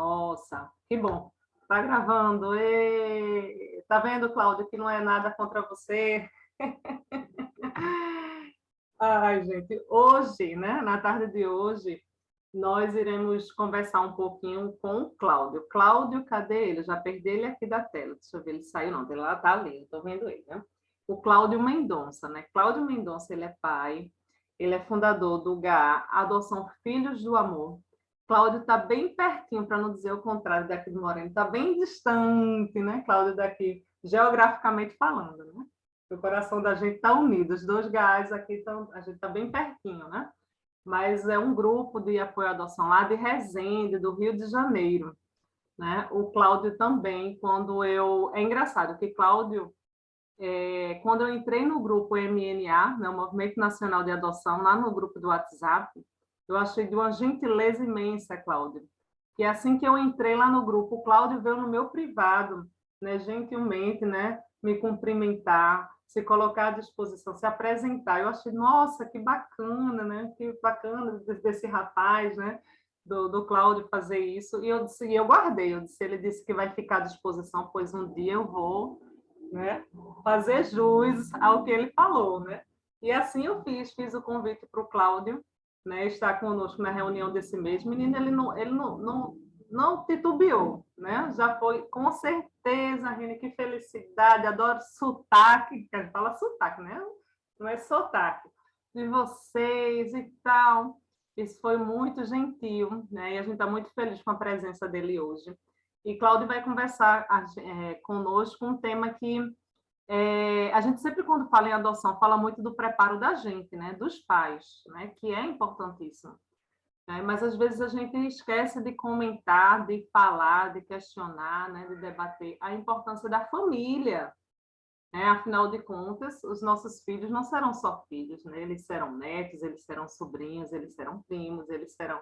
Nossa, que bom. Tá gravando. Tá vendo, Cláudio, que não é nada contra você? Ai, gente, hoje, né, na tarde de hoje, nós iremos conversar um pouquinho com o Cláudio. Cláudio, cadê ele? Já perdi ele aqui da tela. Deixa eu ver, ele saiu, não, ele lá tá ali, estou vendo ele, né? O Cláudio Mendonça, né? Cláudio Mendonça, ele é pai, ele é fundador do GA, Adoção Filhos do Amor. Cláudio está bem pertinho, para não dizer o contrário, daqui do Moreno, está bem distante, né, Cláudio, daqui, geograficamente falando, né? O coração da gente está unido, os dois GAs aqui estão, a gente está bem pertinho, né? Mas é um grupo de apoio à adoção lá de Resende, do Rio de Janeiro, né? O Cláudio também, quando eu... É engraçado que Cláudio, quando eu entrei no grupo MNA, né, o Movimento Nacional de Adoção, lá no grupo do WhatsApp, eu achei de uma gentileza imensa, Cláudio, que assim que eu entrei lá no grupo, o Cláudio veio no meu privado, né, gentilmente, né, me cumprimentar, se colocar à disposição, se apresentar. Eu achei, nossa, que bacana, né? Que bacana desse rapaz, né? Do Cláudio fazer isso. E eu disse, e eu guardei, eu disse, ele disse que vai ficar à disposição, pois um dia eu vou, né, fazer jus ao que ele falou, né? E assim eu fiz o convite para o Cláudio, né, estar conosco na reunião desse mês. Menino, ele não titubeou, né? Já foi, com certeza, Rine, que felicidade, adoro sotaque, a gente fala sotaque, né? Não é sotaque, de vocês e tal. Isso foi muito gentil, né? E a gente está muito feliz com a presença dele hoje. E Cláudio vai conversar conosco um tema que a gente sempre, quando fala em adoção, fala muito do preparo da gente, né? Dos pais, né? Que é importantíssimo. Né? Mas às vezes a gente esquece de comentar, de falar, de questionar, né? De debater a importância da família. Né? Afinal de contas, os nossos filhos não serão só filhos, né? Eles serão netos, eles serão sobrinhos, eles serão primos, eles serão,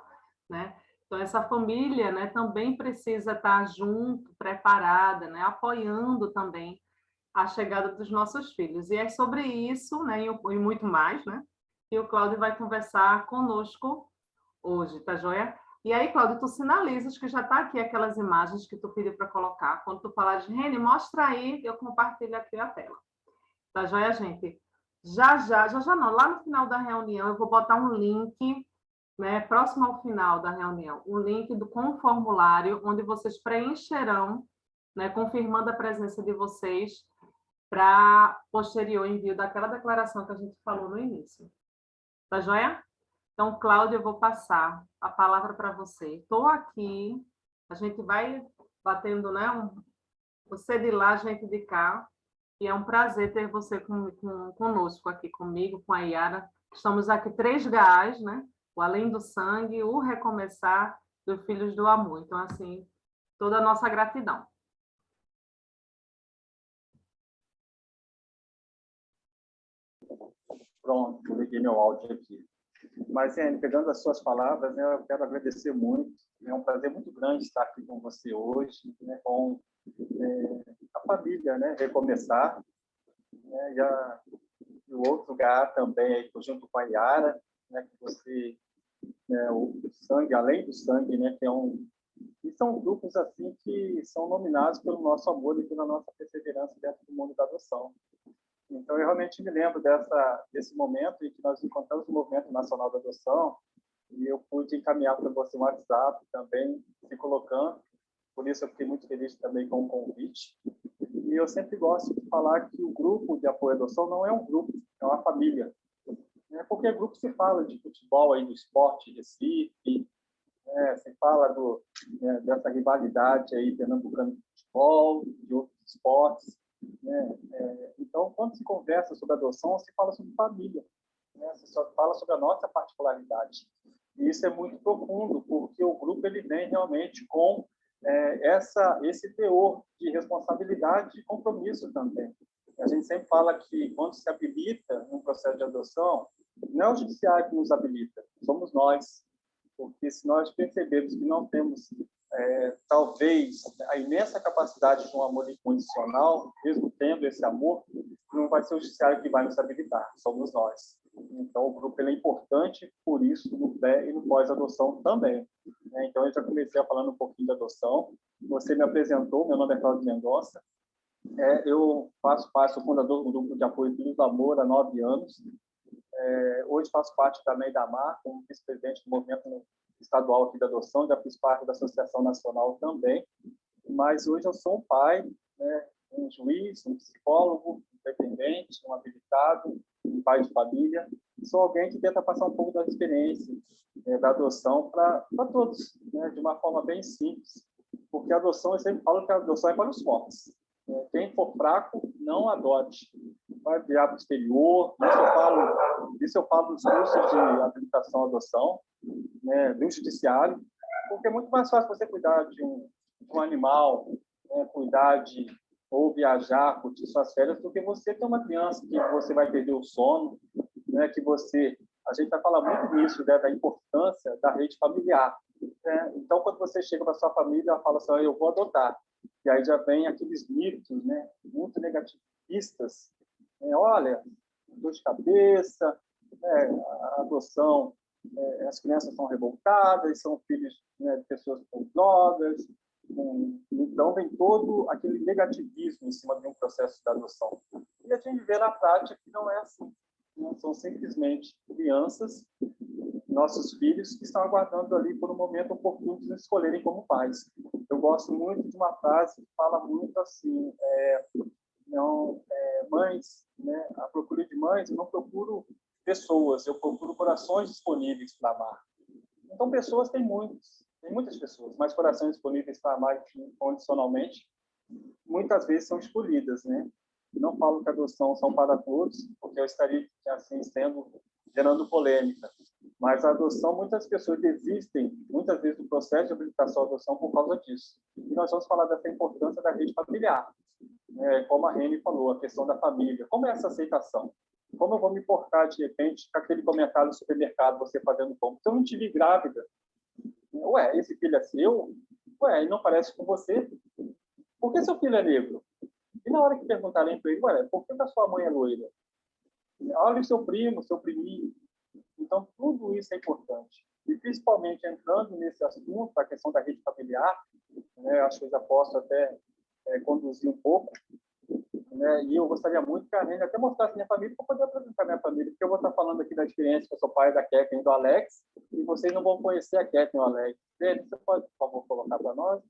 né? Então essa família, né, também precisa estar junto, preparada, né, apoiando também a chegada dos nossos filhos. E é sobre isso, né, e muito mais, né, que o Cláudio vai conversar conosco hoje, tá joia? E aí, Cláudio, tu sinalizas que já está aqui aquelas imagens que tu pediu para colocar. Quando tu falar de Rene, mostra aí, eu compartilho aqui a tela. Tá joia, gente? Já não. Lá no final da reunião, eu vou botar um link, né, próximo ao final da reunião, um link com o formulário, onde vocês preencherão, né, confirmando a presença de vocês para posterior envio daquela declaração que a gente falou no início. Tá joia? Então, Cláudia, eu vou passar a palavra para você. Estou aqui, a gente vai batendo, né? Você de lá, a gente de cá. E é um prazer ter você conosco aqui, comigo, com a Yara. Estamos aqui 3 GAs, né? O Além do Sangue, o Recomeçar do Filhos do Amor. Então, assim, toda a nossa gratidão. Pronto, liguei meu áudio aqui. Mas, Anne, pegando as suas palavras, né, eu quero agradecer muito. É um prazer muito grande estar aqui com você hoje, né, com a família, né, Recomeçar. Né, e o outro lugar também, aí, junto com a Yara, né, que você, né, o Sangue, Além do Sangue, né, que é e são grupos assim que são nominados pelo nosso amor e pela nossa perseverança dentro do mundo da adoção. Então, eu realmente me lembro desse momento em que nós encontramos o Movimento Nacional da Adoção e eu pude encaminhar para você um WhatsApp também, se colocando. Por isso, eu fiquei muito feliz também com o convite. E eu sempre gosto de falar que o grupo de apoio à adoção não é um grupo, é uma família. Porque grupo se fala de futebol, aí, do esporte, Recife, se fala dessa rivalidade aí pernambucana de futebol, de outros esportes. Então, quando se conversa sobre adoção, se fala sobre família, né? Se só fala sobre a nossa particularidade. E isso é muito profundo, porque o grupo ele vem realmente com esse teor de responsabilidade e compromisso também. A gente sempre fala que quando se habilita um processo de adoção, não é o judiciário que nos habilita, somos nós. Porque se nós percebermos que não temos talvez a imensa capacidade de um amor incondicional, mesmo tendo esse amor, não vai ser o judiciário que vai nos habilitar, somos nós. Então, o grupo ele é importante por isso no pré e no pós-adoção também. Né? Então, eu já comecei falando um pouquinho da adoção. Você me apresentou, meu nome é Cláudio Mendonça. Eu faço parte, sou fundador do grupo de apoio Filhos do Amor há 9 anos. Hoje faço parte também da MAR, como vice-presidente do movimento estadual aqui da adoção, já fiz parte da Associação Nacional também. Mas hoje eu sou um pai, né? Um juiz, um psicólogo, um dependente, um habilitado, um pai de família. Sou alguém que tenta passar um pouco da experiência da adoção para todos, né? De uma forma bem simples. Porque a adoção, eu sempre falo que a adoção é para os fortes. Quem for fraco, não adote. Vai virar para o exterior. Isso eu falo dos cursos de habilitação à adoção, né? Do judiciário, porque é muito mais fácil você cuidar de um animal, né? Cuidar ou viajar, curtir suas férias, do que você ter uma criança que você vai perder o sono, né? A gente vai falar muito nisso, né? Da importância da rede familiar. Né? Então, quando você chega para sua família, ela fala assim, eu vou adotar. E aí já vem aqueles mitos, né? Muito negativistas. Olha, dor de cabeça, né? A adoção, as crianças são revoltadas, são filhos, né, de pessoas com drogas. Então, vem todo aquele negativismo em cima de um processo de adoção. E a gente vê na prática que não é assim. Não são simplesmente crianças, nossos filhos, que estão aguardando ali por um momento oportuno de nos escolherem como pais. Eu gosto muito de uma frase que fala muito assim, mães, né, a procura de mães, eu não procuro pessoas, eu procuro corações disponíveis para amar. Então, pessoas tem muitas pessoas, mas corações disponíveis para amar incondicionalmente, muitas vezes são escolhidas, né? Não falo que a adoção são para todos, porque eu estaria assim gerando polêmica. Mas a adoção, muitas pessoas desistem, muitas vezes, do processo de habilitação à adoção por causa disso. E nós vamos falar dessa importância da rede familiar. Como a Reni falou, a questão da família. Como é essa aceitação? Como eu vou me importar, de repente, com aquele comentário no supermercado, você fazendo compra? Se eu não te vi grávida, esse filho é seu? Ele não parece com você? Por que seu filho é negro? E na hora que perguntarem para ele, por que a sua mãe é loira? Olha o seu primo, seu priminho. Então, tudo isso é importante. E, principalmente, entrando nesse assunto, a questão da rede familiar, né, acho que eu já posso até conduzir um pouco, né, e eu gostaria muito que a Reni até mostrasse minha família, para poder apresentar minha família, porque eu vou estar falando aqui da experiência que eu sou pai da Kathleen e do Alex, e vocês não vão conhecer a Kathleen e o Alex. Reni, você pode, por favor, colocar para nós?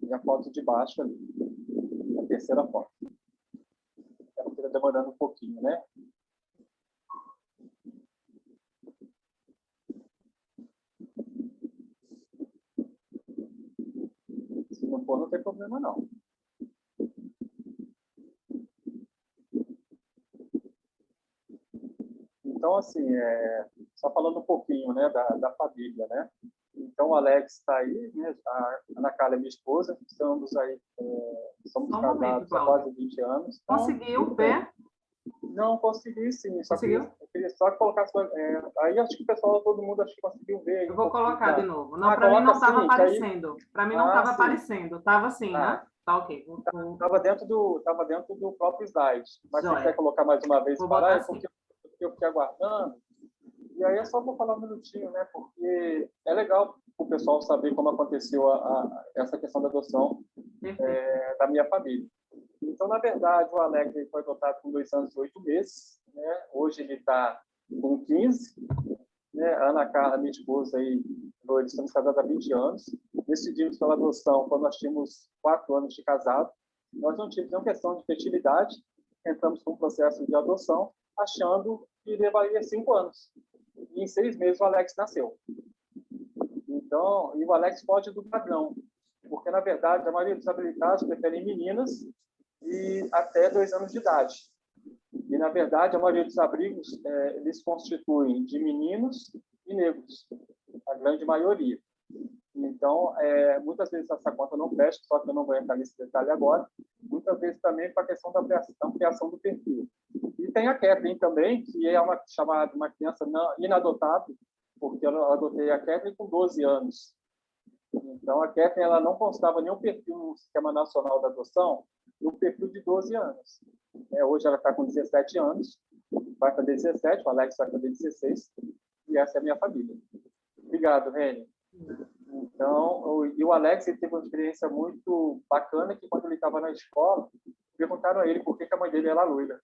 E a foto de baixo ali, a terceira foto. Ela está demorando um pouquinho, né? Se não for, não tem problema, não. Então, assim, só falando um pouquinho, né, da família, né? Então, o Alex está aí, né? A Ana Carla é minha esposa, estamos aí, somos casados há quase 20 anos. Então, conseguiu o pé? Não, consegui sim. Conseguiu? Eu queria só colocar... aí acho que o pessoal, todo mundo, acho que conseguiu ver. Eu vou colocar de novo. Não, para mim não coloca estava assim, aparecendo. Para mim não estava sim. aparecendo. Estava assim, né? Tá ok. Estava dentro do próprio slide. Mas se quiser colocar mais uma vez, porque eu fiquei aguardando. E aí só vou falar um minutinho, né? Porque é legal o pessoal saber como aconteceu essa questão da adoção da minha família. Então, na verdade, o Alex foi adotado com 2 anos e 8 meses. Né? Hoje ele está com 15. Né? A Ana Carla, minha esposa, nós estamos casados há 20 anos. Decidimos pela adoção quando nós tínhamos 4 anos de casado. Nós não tivemos nenhuma questão de fertilidade. Entramos com um processo de adoção, achando que levaria 5 anos. E em 6 meses o Alex nasceu. Então, e o Alex foge do padrão, porque, na verdade, a maioria dos habilitados preferem meninas e até 2 anos de idade. E, na verdade, a maioria dos abrigos, eles constituem de meninos e negros, a grande maioria. Então, muitas vezes essa conta não fecha, só que eu não vou entrar nesse detalhe agora. Muitas vezes também para a questão da ampliação do perfil. E tem a Kathleen também, que é uma criança inadotável, porque eu adotei a Kathleen com 12 anos. Então, a Kathleen ela não constava nenhum perfil no Sistema Nacional da Adoção, no perfil de 12 anos. Hoje ela está com 17 anos, vai fazer 17, o Alex vai fazer 16, e essa é a minha família. Obrigado, Reni. Então, e o Alex ele teve uma experiência muito bacana, que quando ele estava na escola, perguntaram a ele por que a mãe dele era loira.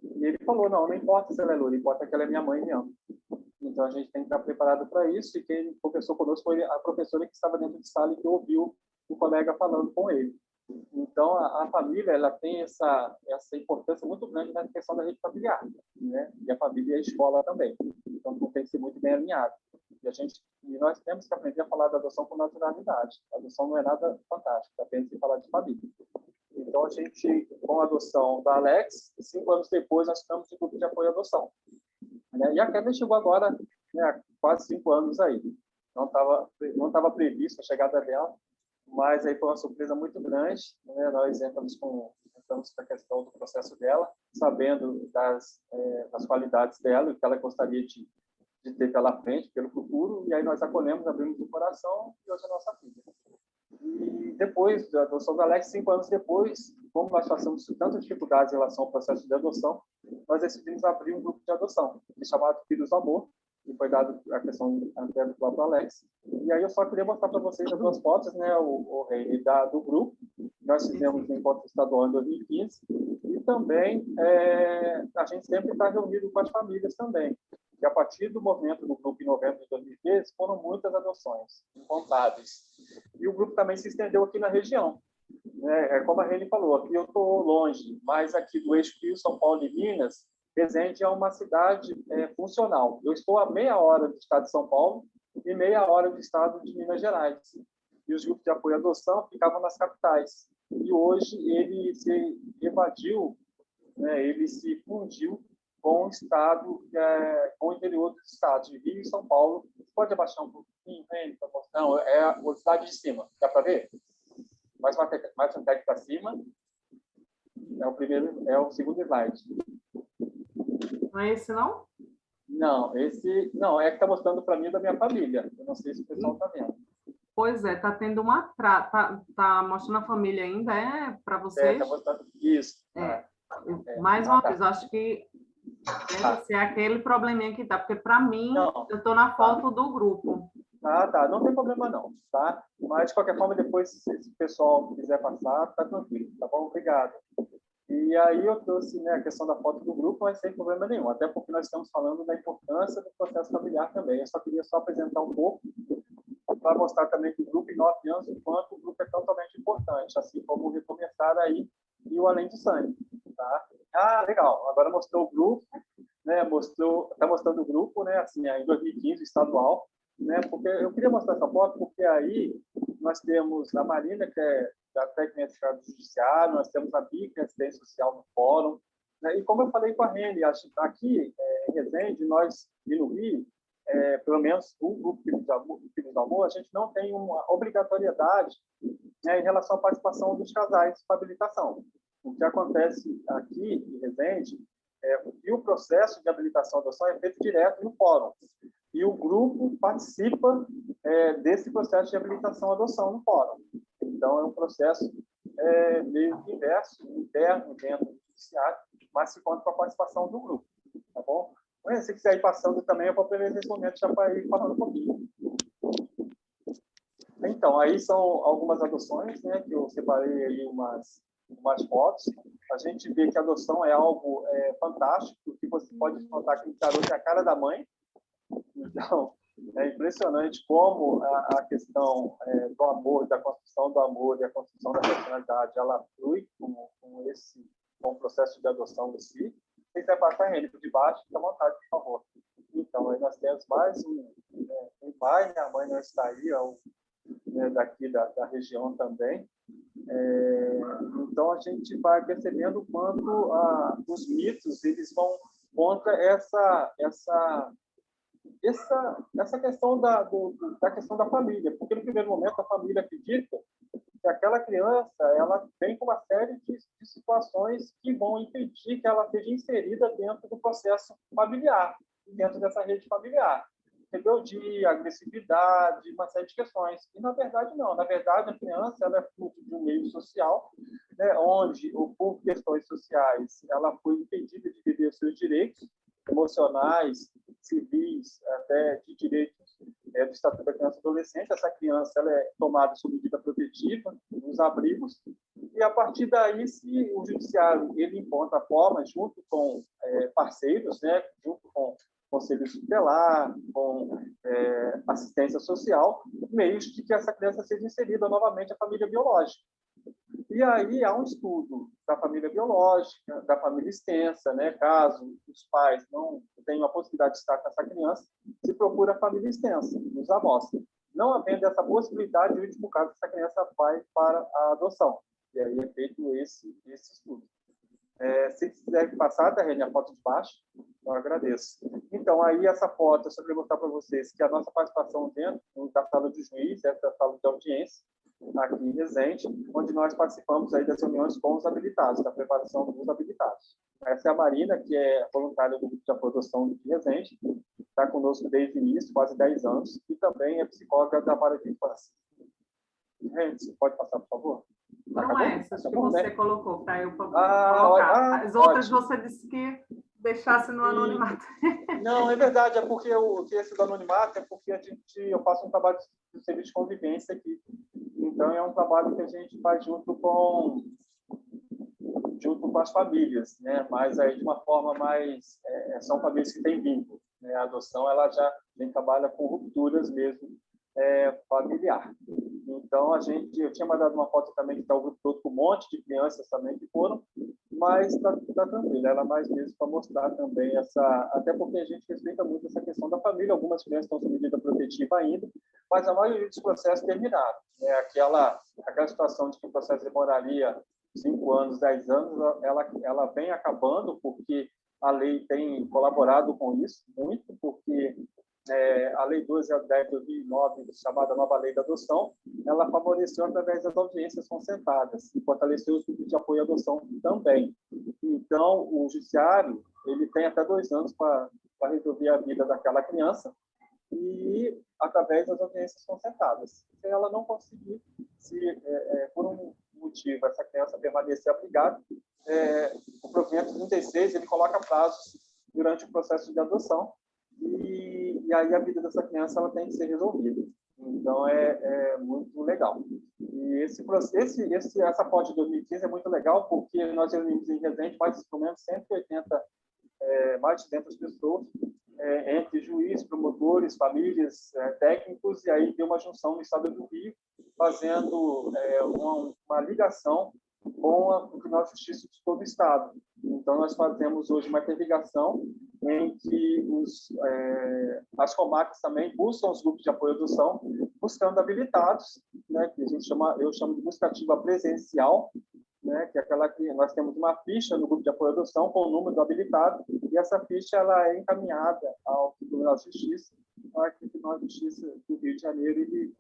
E ele falou, não importa se ela é loira, importa que ela é minha mãe e me ama. Então, a gente tem que estar preparado para isso, e quem conversou conosco foi a professora que estava dentro de sala e que ouviu o colega falando com ele. Então, a família ela tem essa importância muito grande na questão da rede familiar, né? E a família e a escola também. Então, tem que ser muito bem alinhado. E nós temos que aprender a falar da adoção com naturalidade. A adoção não é nada fantástico, apenas se falar de família. Então, a gente, com a adoção da Alex, 5 anos depois, nós estamos em grupo de apoio à adoção. Né? E a Kathleen chegou agora, né, há quase 5 anos aí. Não estava previsto a chegada dela, mas aí foi uma surpresa muito grande. Né? Nós entramos na questão do processo dela, sabendo das qualidades dela, o que ela gostaria de ter pela frente, pelo futuro, e aí nós acolhemos, abrimos o coração, e hoje é a nossa filha. E depois da adoção da Alex, 5 anos depois, como nós passamos tantas dificuldades em relação ao processo de adoção, nós decidimos abrir um grupo de adoção, chamado Filhos do Amor, que foi dado a questão até do próprio Alex. E aí eu só queria mostrar para vocês as duas fotos, né, o Rei do grupo. Nós fizemos no encontro estadual em 2015, e também a gente sempre está reunido com as famílias também. E a partir do movimento do grupo em novembro de 2013, foram muitas adoções, incontáveis. E o grupo também se estendeu aqui na região. Como a Reni falou, aqui eu estou longe, mas aqui do eixo Rio, São Paulo e Minas, Resende é uma cidade funcional. Eu estou a meia hora do estado de São Paulo e meia hora do estado de Minas Gerais. E os grupos de apoio à adoção ficavam nas capitais. E hoje ele se evadiu, né, ele se fundiu com o estado, com o interior dos estados de Rio e São Paulo. Você pode abaixar um pouquinho, Reni, para mostrar? Não, é o estado de cima. Dá para ver? Mais um tag para cima. É o segundo slide. Não é esse, não? Não, esse não, é que está mostrando para mim da minha família. Eu não sei se o pessoal está vendo. Pois é, está tendo uma tá mostrando a família ainda, para vocês? Está mostrando isso. Mais uma vez, acho que deve ser aquele probleminha que tá, porque para mim, não, eu estou na foto do grupo. Tá, não tem problema não, tá? Mas, de qualquer forma, depois, se o pessoal quiser passar, tá tranquilo, tá bom? Obrigado. E aí eu trouxe, né, a questão da foto do grupo, mas sem problema nenhum, até porque nós estamos falando da importância do processo familiar também. Eu só queria apresentar um pouco para mostrar também que o grupo em 9 anos, o quanto o grupo é totalmente importante, assim como recomeçar aí e o Além do Sangue, tá? Legal, agora mostrou o grupo, né, tá mostrando o grupo, né, assim, em 2015, estadual, né, porque eu queria mostrar essa foto porque aí nós temos a Marina, que é da técnica do judiciário, nós temos a Bia, que é assistente social no fórum, né, e como eu falei com a Reni, aqui em Resende, nós, e no Rio, pelo menos o grupo Filhos do Amor, a gente não tem uma obrigatoriedade, né, em relação à participação dos casais com habilitação. O que acontece aqui em Resende e o processo de habilitação e adoção é feito direto no fórum. E o grupo participa desse processo de habilitação e adoção no fórum. Então, é um processo meio inverso, interno, dentro do judiciário, mas se conta com a participação do grupo. Tá bom? Se quiser ir passando também, eu vou aproveitar nesse momento já para ir falando um pouquinho. Então, aí são algumas adoções, né, que eu separei aí umas fotos. A gente vê que a adoção é algo fantástico, que você pode notar que o garoto é a cara da mãe. Então, é impressionante como a questão do amor, da construção do amor e a construção da personalidade, ela flui com o processo de adoção em si. Se quiser passar ele por debaixo, fica à vontade, por favor. Então, aí nós temos mais um pai, a mãe não está aí, daqui da região também. Então, a gente vai percebendo o quanto os mitos eles vão contra essa questão da questão da família, porque no primeiro momento a família acredita que aquela criança ela vem com uma série de situações que vão impedir que ela seja inserida dentro do processo familiar, dentro dessa rede familiar. rebeldia, agressividade, uma série de questões. E, na verdade, não. Na verdade, a criança ela é fruto de um meio social, né, onde, por questões sociais, ela foi impedida de viver os seus direitos emocionais, civis, até de direitos do Estatuto da Criança e Adolescente. Essa criança ela é tomada sob medida protetiva nos abrigos, e, a partir daí, se o judiciário ele encontra formas, junto com parceiros, né, junto com conselho tutelar, com assistência social, meios de que essa criança seja inserida novamente à família biológica. E aí há um estudo da família biológica, da família extensa, né? Caso os pais não tenham a possibilidade de estar com essa criança, se procura a família extensa, nos amostra. Não havendo essa possibilidade, no último caso, essa criança vai para a adoção. E aí é feito esse estudo. Se quiser passar, Tarrene, a foto de baixo, eu agradeço. Então, aí essa foto, eu só queria mostrar para vocês que a nossa participação dentro da sala de juiz, essa sala de audiência, aqui em Resende, onde nós participamos aí das reuniões com os habilitados, da preparação dos habilitados. Essa é a Marina, que é voluntária do grupo de aprovação de Resende, está conosco desde o início, quase 10 anos, e também é psicóloga da vara de infância. Gente, pode passar, por favor? Não é essas que você colocou, para eu colocar. As outras ótimo. Você disse que deixasse no anonimato. Não, é verdade, é porque esse do anonimato é porque eu faço um trabalho de serviço de convivência aqui. Então, é um trabalho que a gente faz junto com as famílias, né? Mas aí de uma forma mais... são famílias que têm vínculo, né? A adoção, ela já trabalha com rupturas mesmo familiar. Então, eu tinha mandado uma foto também que está o grupo todo com um monte de crianças também que foram, mas está tranquilo, ela mais mesmo para mostrar também até porque a gente respeita muito essa questão da família, algumas crianças estão sob medida protetiva ainda, mas a maioria dos processos terminaram. Aquela situação de que o processo demoraria 5 anos, 10 anos, ela vem acabando, porque a lei tem colaborado com isso muito, porque a Lei 1210 de 2009, chamada Nova Lei da Adoção, ela favoreceu através das audiências concentradas e fortaleceu os grupos de apoio à adoção também. Então, o judiciário ele tem até 2 anos para resolver a vida daquela criança e através das audiências concentradas. Se ela não conseguir, se por um motivo essa criança permanecer abrigada, o provimento 36 ele coloca prazos durante o processo de adoção, e aí a vida dessa criança ela tem que ser resolvida. Então, é muito legal. E essa foto de 2015 é muito legal, porque nós reunimos em Resende mais ou menos 180, mais de 200 pessoas, entre juízes, promotores, famílias, técnicos, e aí deu uma junção no estado do Rio, fazendo uma ligação com o Tribunal de Justiça de todo o estado. Então, nós fazemos hoje uma interligação em que as comarcas também buscam os grupos de apoio à adoção, buscando habilitados, né, que eu chamo de busca ativa presencial, né, que é aquela que nós temos uma ficha no grupo de apoio à adoção com o número do habilitado, e essa ficha ela é encaminhada ao Tribunal de Justiça, para que o Tribunal de Justiça do Rio de Janeiro ele,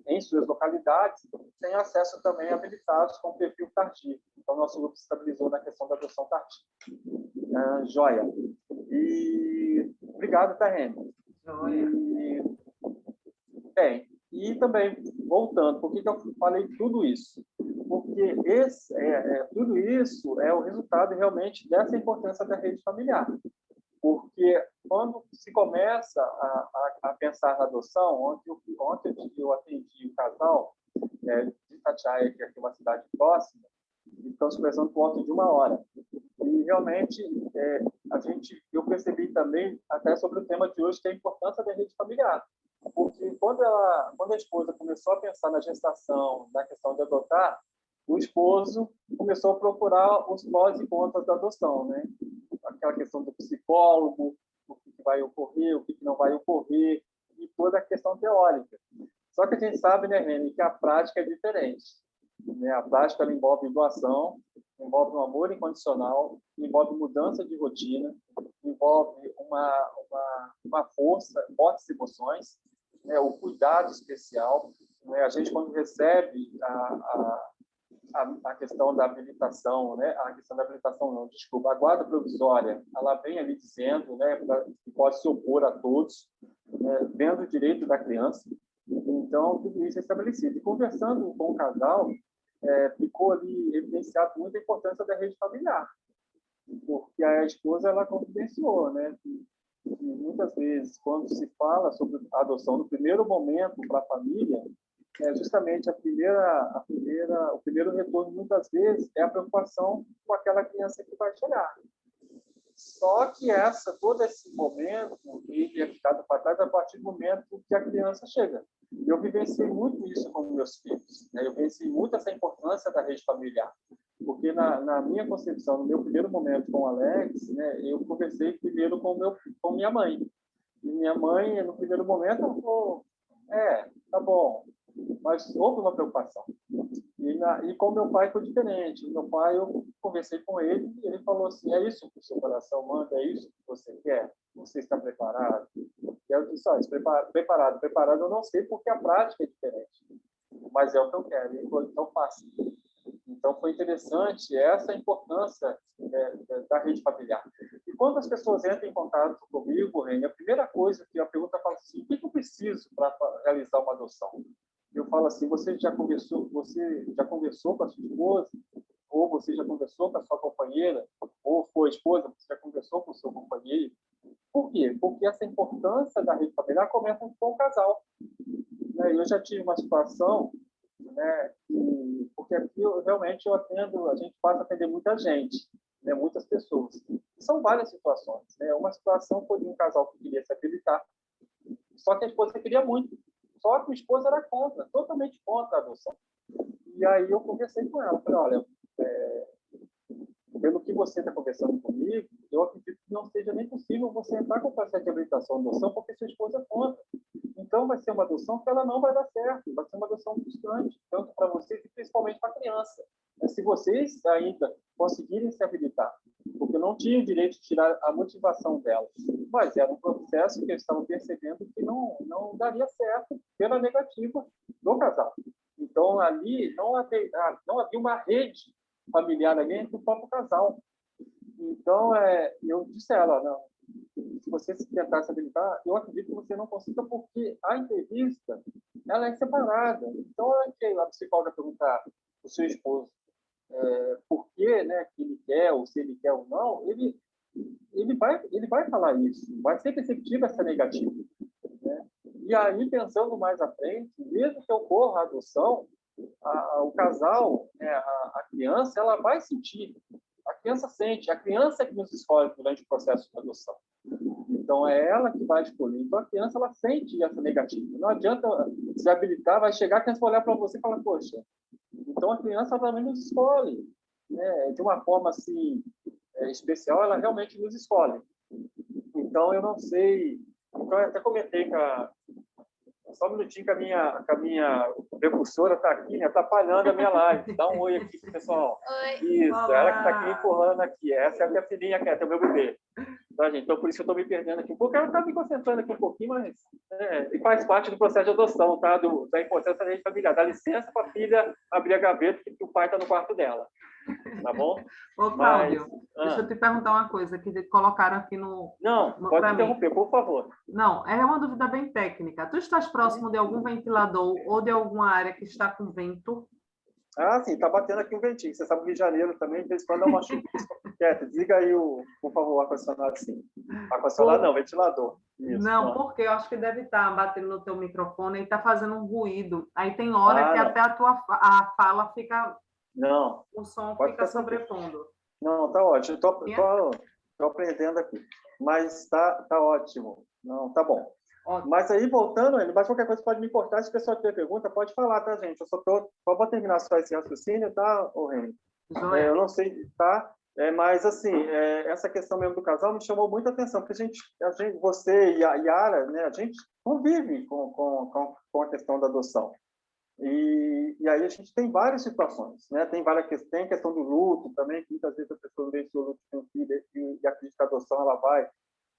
em suas localidades, tem acesso também a habilitados com perfil tardio. Então, nosso grupo se estabilizou na questão da adoção tardia. Joia. E obrigado, Tarrene. Joia. E também, voltando, por que eu falei tudo isso? Porque tudo isso é o resultado realmente dessa importância da rede familiar. Porque quando se começa a pensar na adoção, ontem eu atendi o casal de Itatiaia, que é aqui uma cidade próxima, e estamos conversando por volta de 1 hora. E realmente eu percebi também, até sobre o tema de hoje, que é a importância da rede familiar. Porque quando a esposa começou a pensar na gestação, na questão de adotar, o esposo começou a procurar os prós e contras da adoção, né? Aquela questão do psicólogo, o que vai ocorrer, o que não vai ocorrer, e toda a questão teórica. Só que a gente sabe, né, Reni, que a prática é diferente. Né? A prática ela envolve doação, envolve um amor incondicional, envolve mudança de rotina, envolve uma força, fortes emoções, né? O cuidado especial. Né? A gente, quando recebe a questão da habilitação, né? A questão da habilitação não, desculpa, a guarda provisória, ela vem ali dizendo, né, que pode se opor a todos, né, vendo o direito da criança. Então, tudo isso é estabelecido. E conversando com o casal, ficou ali evidenciado muito a importância da rede familiar, porque a esposa ela confidenciou, né, que muitas vezes quando se fala sobre a adoção no primeiro momento para a família, justamente o primeiro retorno muitas vezes é a preocupação com aquela criança que vai chegar. Só que todo esse momento, ele é ficado para trás a partir do momento que a criança chega. Eu vivenciei muito isso com meus filhos, né? Eu vivenciei muito essa importância da rede familiar, porque na minha concepção, no meu primeiro momento com o Alex, né, eu conversei primeiro com minha mãe. E minha mãe, no primeiro momento, ela falou, tá bom, mas houve uma preocupação. E com meu pai foi diferente. Meu pai, eu conversei com ele e ele falou assim, é isso que o seu coração manda, é isso que você quer? Você está preparado? E eu disse, preparado eu não sei porque a prática é diferente, mas é o que eu quero. Ele falou, então faça. Então foi interessante essa importância da rede familiar. E quando as pessoas entram em contato comigo, Reni, a primeira coisa que a pergunta fala assim, o que eu preciso para realizar uma adoção? Eu falo assim, você já conversou com a sua esposa? Ou você já conversou com a sua companheira? Ou foi esposa, você já conversou com o seu companheiro? Por quê? Porque essa importância da rede familiar começa com o casal. Eu já tive uma situação, né, porque aqui realmente a gente passa a atender muita gente, né, muitas pessoas. E são várias situações. Né? Uma situação foi de um casal que queria se habilitar, só que a esposa queria muito. Só que a esposa era contra, totalmente contra a adoção. E aí eu conversei com ela, falei, olha, pelo que você está conversando comigo, eu acredito que não seja nem possível você entrar com o processo de habilitação de adoção, porque sua esposa é contra. Então vai ser uma adoção que ela não vai dar certo, vai ser uma adoção frustrante, tanto para vocês e principalmente para a criança. Se vocês ainda conseguirem se habilitar, porque não tinham o direito de tirar a motivação delas, mas era um processo que eles estavam percebendo que não daria certo pela negativa do casal. Então, ali não havia uma rede familiar ali entre o próprio casal. Então, eu disse a ela, não, se você tentar se habilitar, eu acredito que você não consiga, porque a entrevista ela é separada. Então, a psicóloga perguntar para o seu esposo por que, né, que ele quer, ou se ele quer ou não, ele vai falar isso, vai ser perceptível essa negativa. Né? E aí, pensando mais à frente, mesmo que ocorra a adoção, o casal, né, a criança, ela vai sentir. A criança sente. A criança é que nos escolhe durante o processo de adoção. Então, é ela que vai escolher. Então, a criança, ela sente essa negativa. Não adianta se habilitar, vai chegar, a criança vai olhar para você e falar, poxa, então a criança também nos escolhe. Né? De uma forma, assim, especial, ela realmente nos escolhe. Então, eu não sei... Então, eu até comentei só um minutinho que a minha precursora está aqui, né, atrapalhando a minha live. Dá um oi aqui, pessoal. Oi. Isso, Olá. ela que está aqui empurrando aqui. Essa é a minha filhinha, que é o meu bebê. Tá, gente? Então, por isso que eu estou me perdendo aqui um pouco. Ela está me concentrando aqui um pouquinho, mas e faz parte do processo de adoção, tá? Da importância da rede familiar. Dá licença para a filha abrir a gaveta, que o pai está no quarto dela. Tá bom? Ô, Cláudio, Mas, deixa eu te perguntar uma coisa que colocaram aqui Não, pode interromper, por favor. Não, é uma dúvida bem técnica. Tu estás próximo de algum ventilador ou de alguma área que está com vento? Ah, sim, tá batendo aqui um ventinho. Você sabe que Rio de Janeiro também, de vez em quando dá uma chuvisca. Desliga aí, por favor, o ar-condicionado, sim. Ar-condicionado não, ventilador. Isso, não, porque eu acho que deve estar batendo no teu microfone e está fazendo um ruído. Aí tem hora que não. até a fala fica... Não. O som fica sobrepondo. Não, tá ótimo. Tô aprendendo aqui. Mas tá ótimo. Não, tá bom. Ótimo. Mas aí, voltando, mas qualquer coisa pode me cortar. Se o pessoal tiver pergunta, pode falar, tá, gente? Eu só vou terminar só esse raciocínio, tá, Reni? Eu não sei, tá? Mas, assim, essa questão mesmo do casal me chamou muita atenção, porque você e a Yara, né, a gente convive com a questão da adoção. E aí a gente tem várias situações, né? Tem a questão do luto também, que muitas vezes a pessoa vê o luto de um filho e acredita que a adoção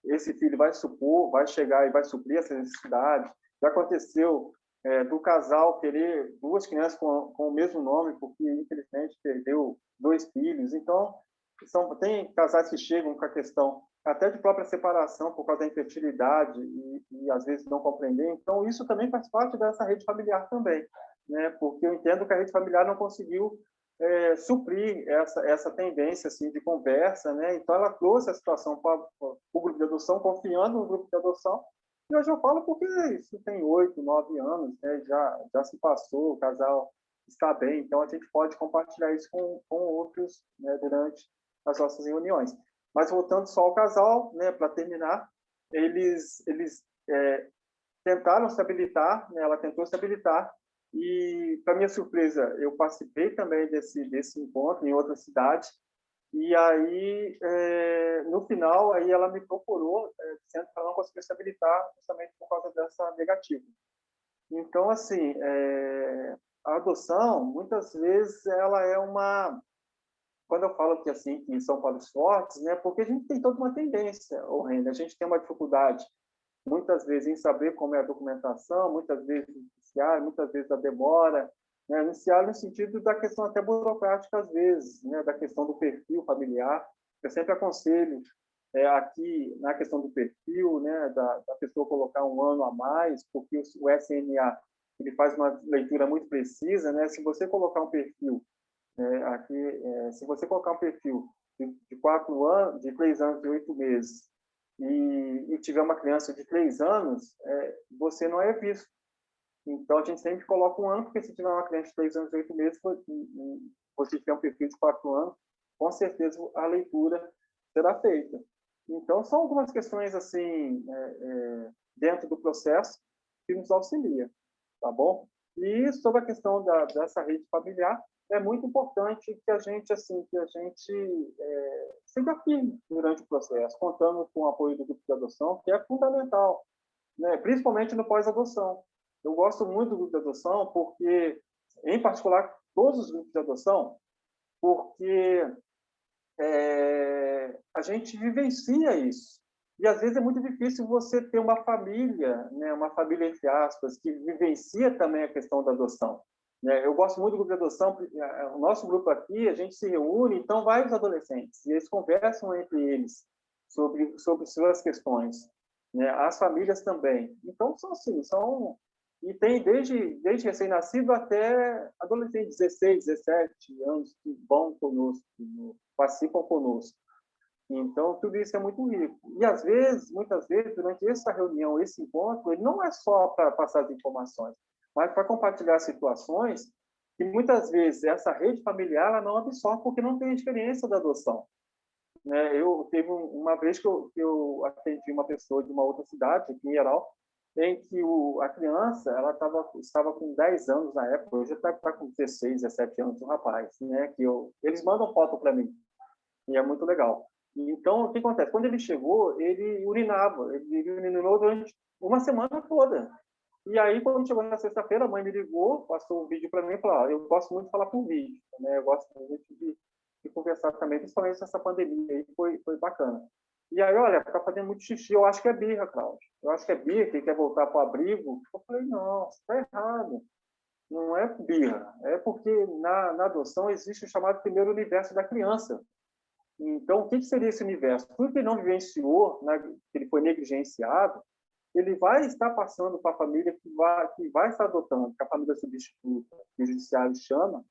esse filho vai chegar e vai suprir essa necessidade. Já aconteceu do casal querer duas crianças com o mesmo nome, porque, infelizmente, perdeu 2 filhos. Então, tem casais que chegam com a questão até de própria separação por causa da infertilidade e às vezes, não compreender. Então, isso também faz parte dessa rede familiar também, né? Porque eu entendo que a rede familiar não conseguiu suprir essa tendência assim, de conversa, né? Então, ela trouxe a situação para o grupo de adoção, confiando no grupo de adoção. E hoje eu falo porque isso tem 8, 9 anos, né? Já se passou, o casal está bem, então a gente pode compartilhar isso com outros, né, durante as nossas reuniões. Mas voltando só ao casal, né, para terminar, eles tentaram se habilitar, né, ela tentou se habilitar, e, para minha surpresa, eu participei também desse encontro em outra cidade, e aí, no final, aí ela me procurou, dizendo que ela não conseguiu se habilitar justamente por causa dessa negativa. Então, assim, a adoção, muitas vezes, ela é uma... Quando eu falo que, assim, que são para os fortes, né, porque a gente tem toda uma tendência, Reina, a gente tem uma dificuldade, muitas vezes, em saber como é a documentação, muitas vezes iniciar, muitas vezes a demora, né? Iniciar no sentido da questão até burocrática, às vezes, né? Da questão do perfil familiar. Eu sempre aconselho aqui, na questão do perfil, né? Da pessoa colocar 1 ano a mais, porque o SNA ele faz uma leitura muito precisa, né? Se você colocar um perfil se você colocar um perfil de 4 anos, de 3 anos e 8 meses, e tiver uma criança de 3 anos, você não é visto. Então, a gente sempre coloca 1 ano, porque se tiver uma criança de 3 anos e 8 meses, você tiver um perfil de 4 anos, com certeza a leitura será feita. Então, são algumas questões, assim, dentro do processo, que nos auxilia, tá bom? E sobre a questão dessa rede familiar, é muito importante que a gente siga firme durante o processo, contando com o apoio do grupo de adoção, que é fundamental, né? Principalmente no pós-adoção. Eu gosto muito do grupo de adoção porque, em particular, todos os grupos de adoção, porque a gente vivencia isso. E, às vezes, é muito difícil você ter uma família, né, uma família, entre aspas, que vivencia também a questão da adoção. Eu gosto muito do grupo de adoção, o nosso grupo aqui, a gente se reúne, então, vários adolescentes, e eles conversam entre eles sobre suas questões, né? As famílias também. Então, são assim, e tem desde recém-nascido até adolescentes, 16, 17 anos, que vão conosco, participam conosco. Então, tudo isso é muito rico. E, às vezes, muitas vezes, durante essa reunião, esse encontro, ele não é só para passar as informações, mas para compartilhar situações que, muitas vezes, essa rede familiar ela não absorve porque não tem experiência da adoção. Eu teve uma vez que eu atendi uma pessoa de uma outra cidade, aqui em Heral, em que a criança estava com 10 anos na época, hoje está com 16, 17 anos, um rapaz, né? Eles mandam foto para mim, e é muito legal. Então, o que acontece? Quando ele chegou, ele urinava, ele urinou durante uma semana toda. E aí, quando chegou na sexta-feira, a mãe me ligou, passou um vídeo para mim e falou: eu gosto muito de falar por vídeo, né? Eu gosto muito de conversar também, principalmente nessa pandemia aí, foi bacana. E aí, olha, tá fazendo muito xixi, eu acho que é birra, Cláudio. Eu acho que é birra, que ele quer voltar para o abrigo. Eu falei: não, você está errado. Não é birra, é porque na adoção existe o chamado primeiro universo da criança. Então, o que seria esse universo? Tudo que ele não vivenciou, né, que ele foi negligenciado, ele vai estar passando para a família que vai estar adotando, que a família substituta, que o judiciário chama,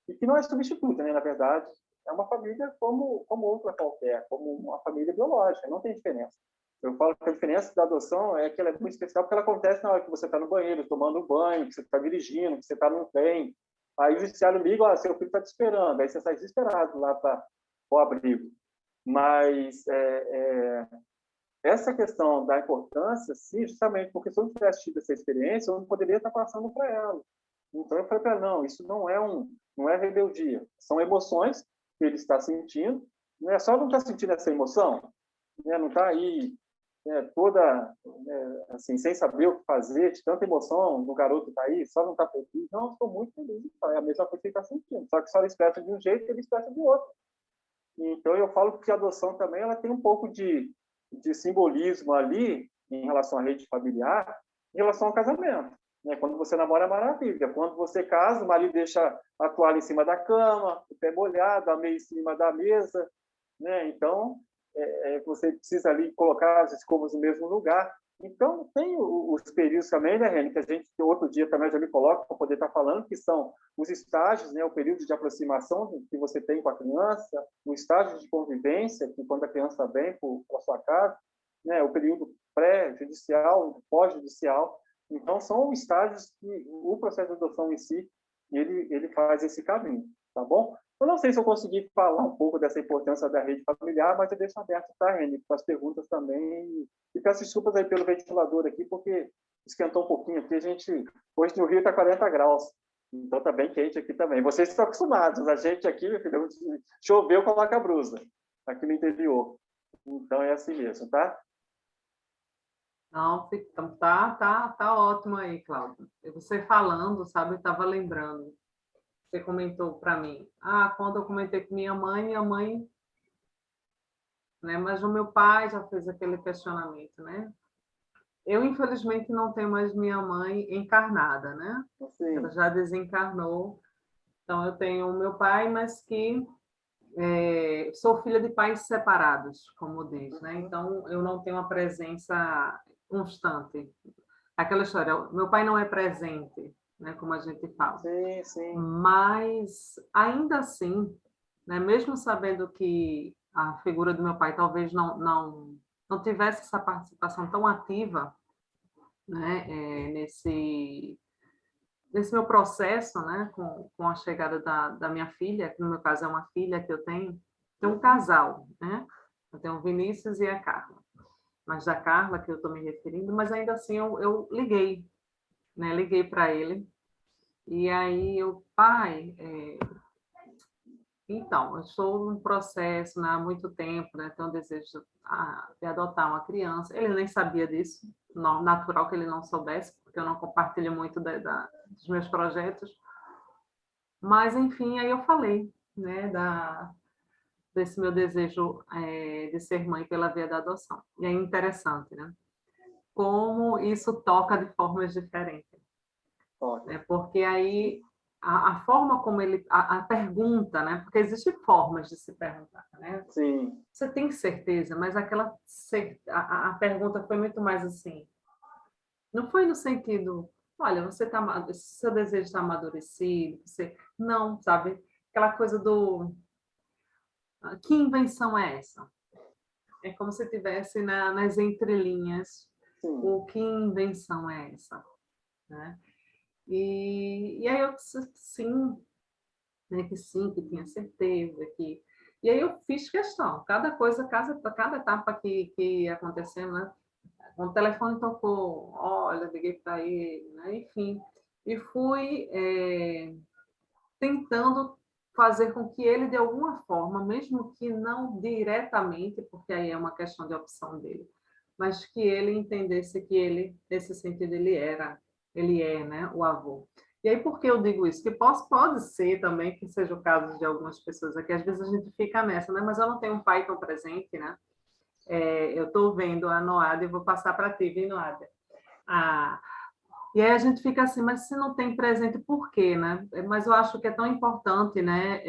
e que não é substituta, né? Na verdade, é uma família como outra qualquer, como uma família biológica, não tem diferença. Eu falo que a diferença da adoção é que ela é muito especial porque ela acontece na hora que você está no banheiro, tomando banho, que você está dirigindo, que você está no trem. Aí o judiciário liga: ó, seu filho está te esperando. Aí você sai desesperado lá para o abrigo. Mas essa questão da importância, sim, justamente porque se eu não tivesse tido essa experiência, eu não poderia estar passando para ela. Então eu falei para ela: não, isso não é rebeldia, são emoções que ele está sentindo. Não é só não estar sentindo essa emoção, né? Não está aí toda assim, sem saber o que fazer, de tanta emoção do garoto está aí, só não está feliz. Não, estou muito feliz. É a mesma coisa que ele está sentindo, só que só ele expressa de um jeito e ele expressa de outro. Então, eu falo que a adoção também ela tem um pouco de simbolismo ali, em relação à rede familiar, em relação ao casamento. né? Quando você namora, é maravilha. Quando você casa, o marido deixa a toalha em cima da cama, o pé molhado, a meia em cima da mesa, né? Então, você precisa ali colocar as escovas no mesmo lugar. Então, tem os períodos também, né, Reni, que a gente, outro dia também já me coloca para poder estar falando, que são os estágios, né, o período de aproximação que você tem com a criança, o estágio de convivência, que quando a criança vem para a sua casa, né, o período pré-judicial, pós-judicial. Então, são estágios que o processo de adoção em si, ele faz esse caminho, tá bom? Eu não sei se eu consegui falar um pouco dessa importância da rede familiar, mas eu deixo aberto, tá, Reni, para as perguntas também. E peço desculpas aí pelo ventilador aqui, porque esquentou um pouquinho aqui. Hoje no Rio está 40 graus, então está bem quente aqui também. Vocês estão acostumados, a gente aqui, meu filho, choveu, coloca a blusa, aqui no interior. Então é assim mesmo, tá? Não, tá ótimo aí, Cláudio. Você falando, sabe, eu estava lembrando. Você comentou para mim, quando eu comentei com minha mãe, né? Mas o meu pai já fez aquele questionamento, né? Eu, infelizmente, não tenho mais minha mãe encarnada, né? Ela Assim, já desencarnou. Então, eu tenho o meu pai, mas que sou filha de pais separados, como diz, né? Então, eu não tenho uma presença constante. Aquela história, meu pai não é presente, né? Como a gente fala. sim, sim. Mas, ainda assim, né? Mesmo sabendo que a figura do meu pai talvez não tivesse essa participação tão ativa, né? Nesse meu processo, né? Com a chegada da minha filha, que no meu caso é uma filha que eu tenho um casal, né? Eu tenho o Vinícius e a Carla. Mas da Carla que eu estou me referindo, mas ainda assim eu liguei, né? Liguei para ele e aí pai, então, eu estou num processo, né, há muito tempo, né, tenho um desejo de adotar uma criança. Ele nem sabia disso, natural que ele não soubesse, porque eu não compartilho muito dos meus projetos. Mas, enfim, aí eu falei, né, desse meu desejo de ser mãe pela via da adoção. E é interessante, né, como isso toca de formas diferentes. Toca. Né? Porque aí a forma como a pergunta, né? Porque existem formas de se perguntar, né? Sim. Você tem certeza, mas a pergunta foi muito mais assim, não foi no sentido, olha, seu desejo está amadurecido, não, sabe? Aquela coisa do que invenção é essa? É como se tivesse nas entrelinhas Sim. o que invenção é essa, né? E aí eu disse sim, né, que sim, que tinha certeza, que... E aí eu fiz questão, cada etapa que ia acontecendo, né? O telefone tocou, olha, liguei para ele, né? Enfim, e fui tentando fazer com que ele, de alguma forma, mesmo que não diretamente, porque aí é uma questão de opção dele, mas que ele entendesse que ele, nesse sentido, ele é, né, o avô. E aí, por que eu digo isso? Que pode ser também que seja o caso de algumas pessoas aqui, às vezes a gente fica nessa, né? Mas eu não tenho um pai tão presente, né? Eu estou vendo a Noada e vou passar para ti, viu, Noada? Ah, e aí a gente fica assim, mas se não tem presente, por quê, né? Mas eu acho que é tão importante, né?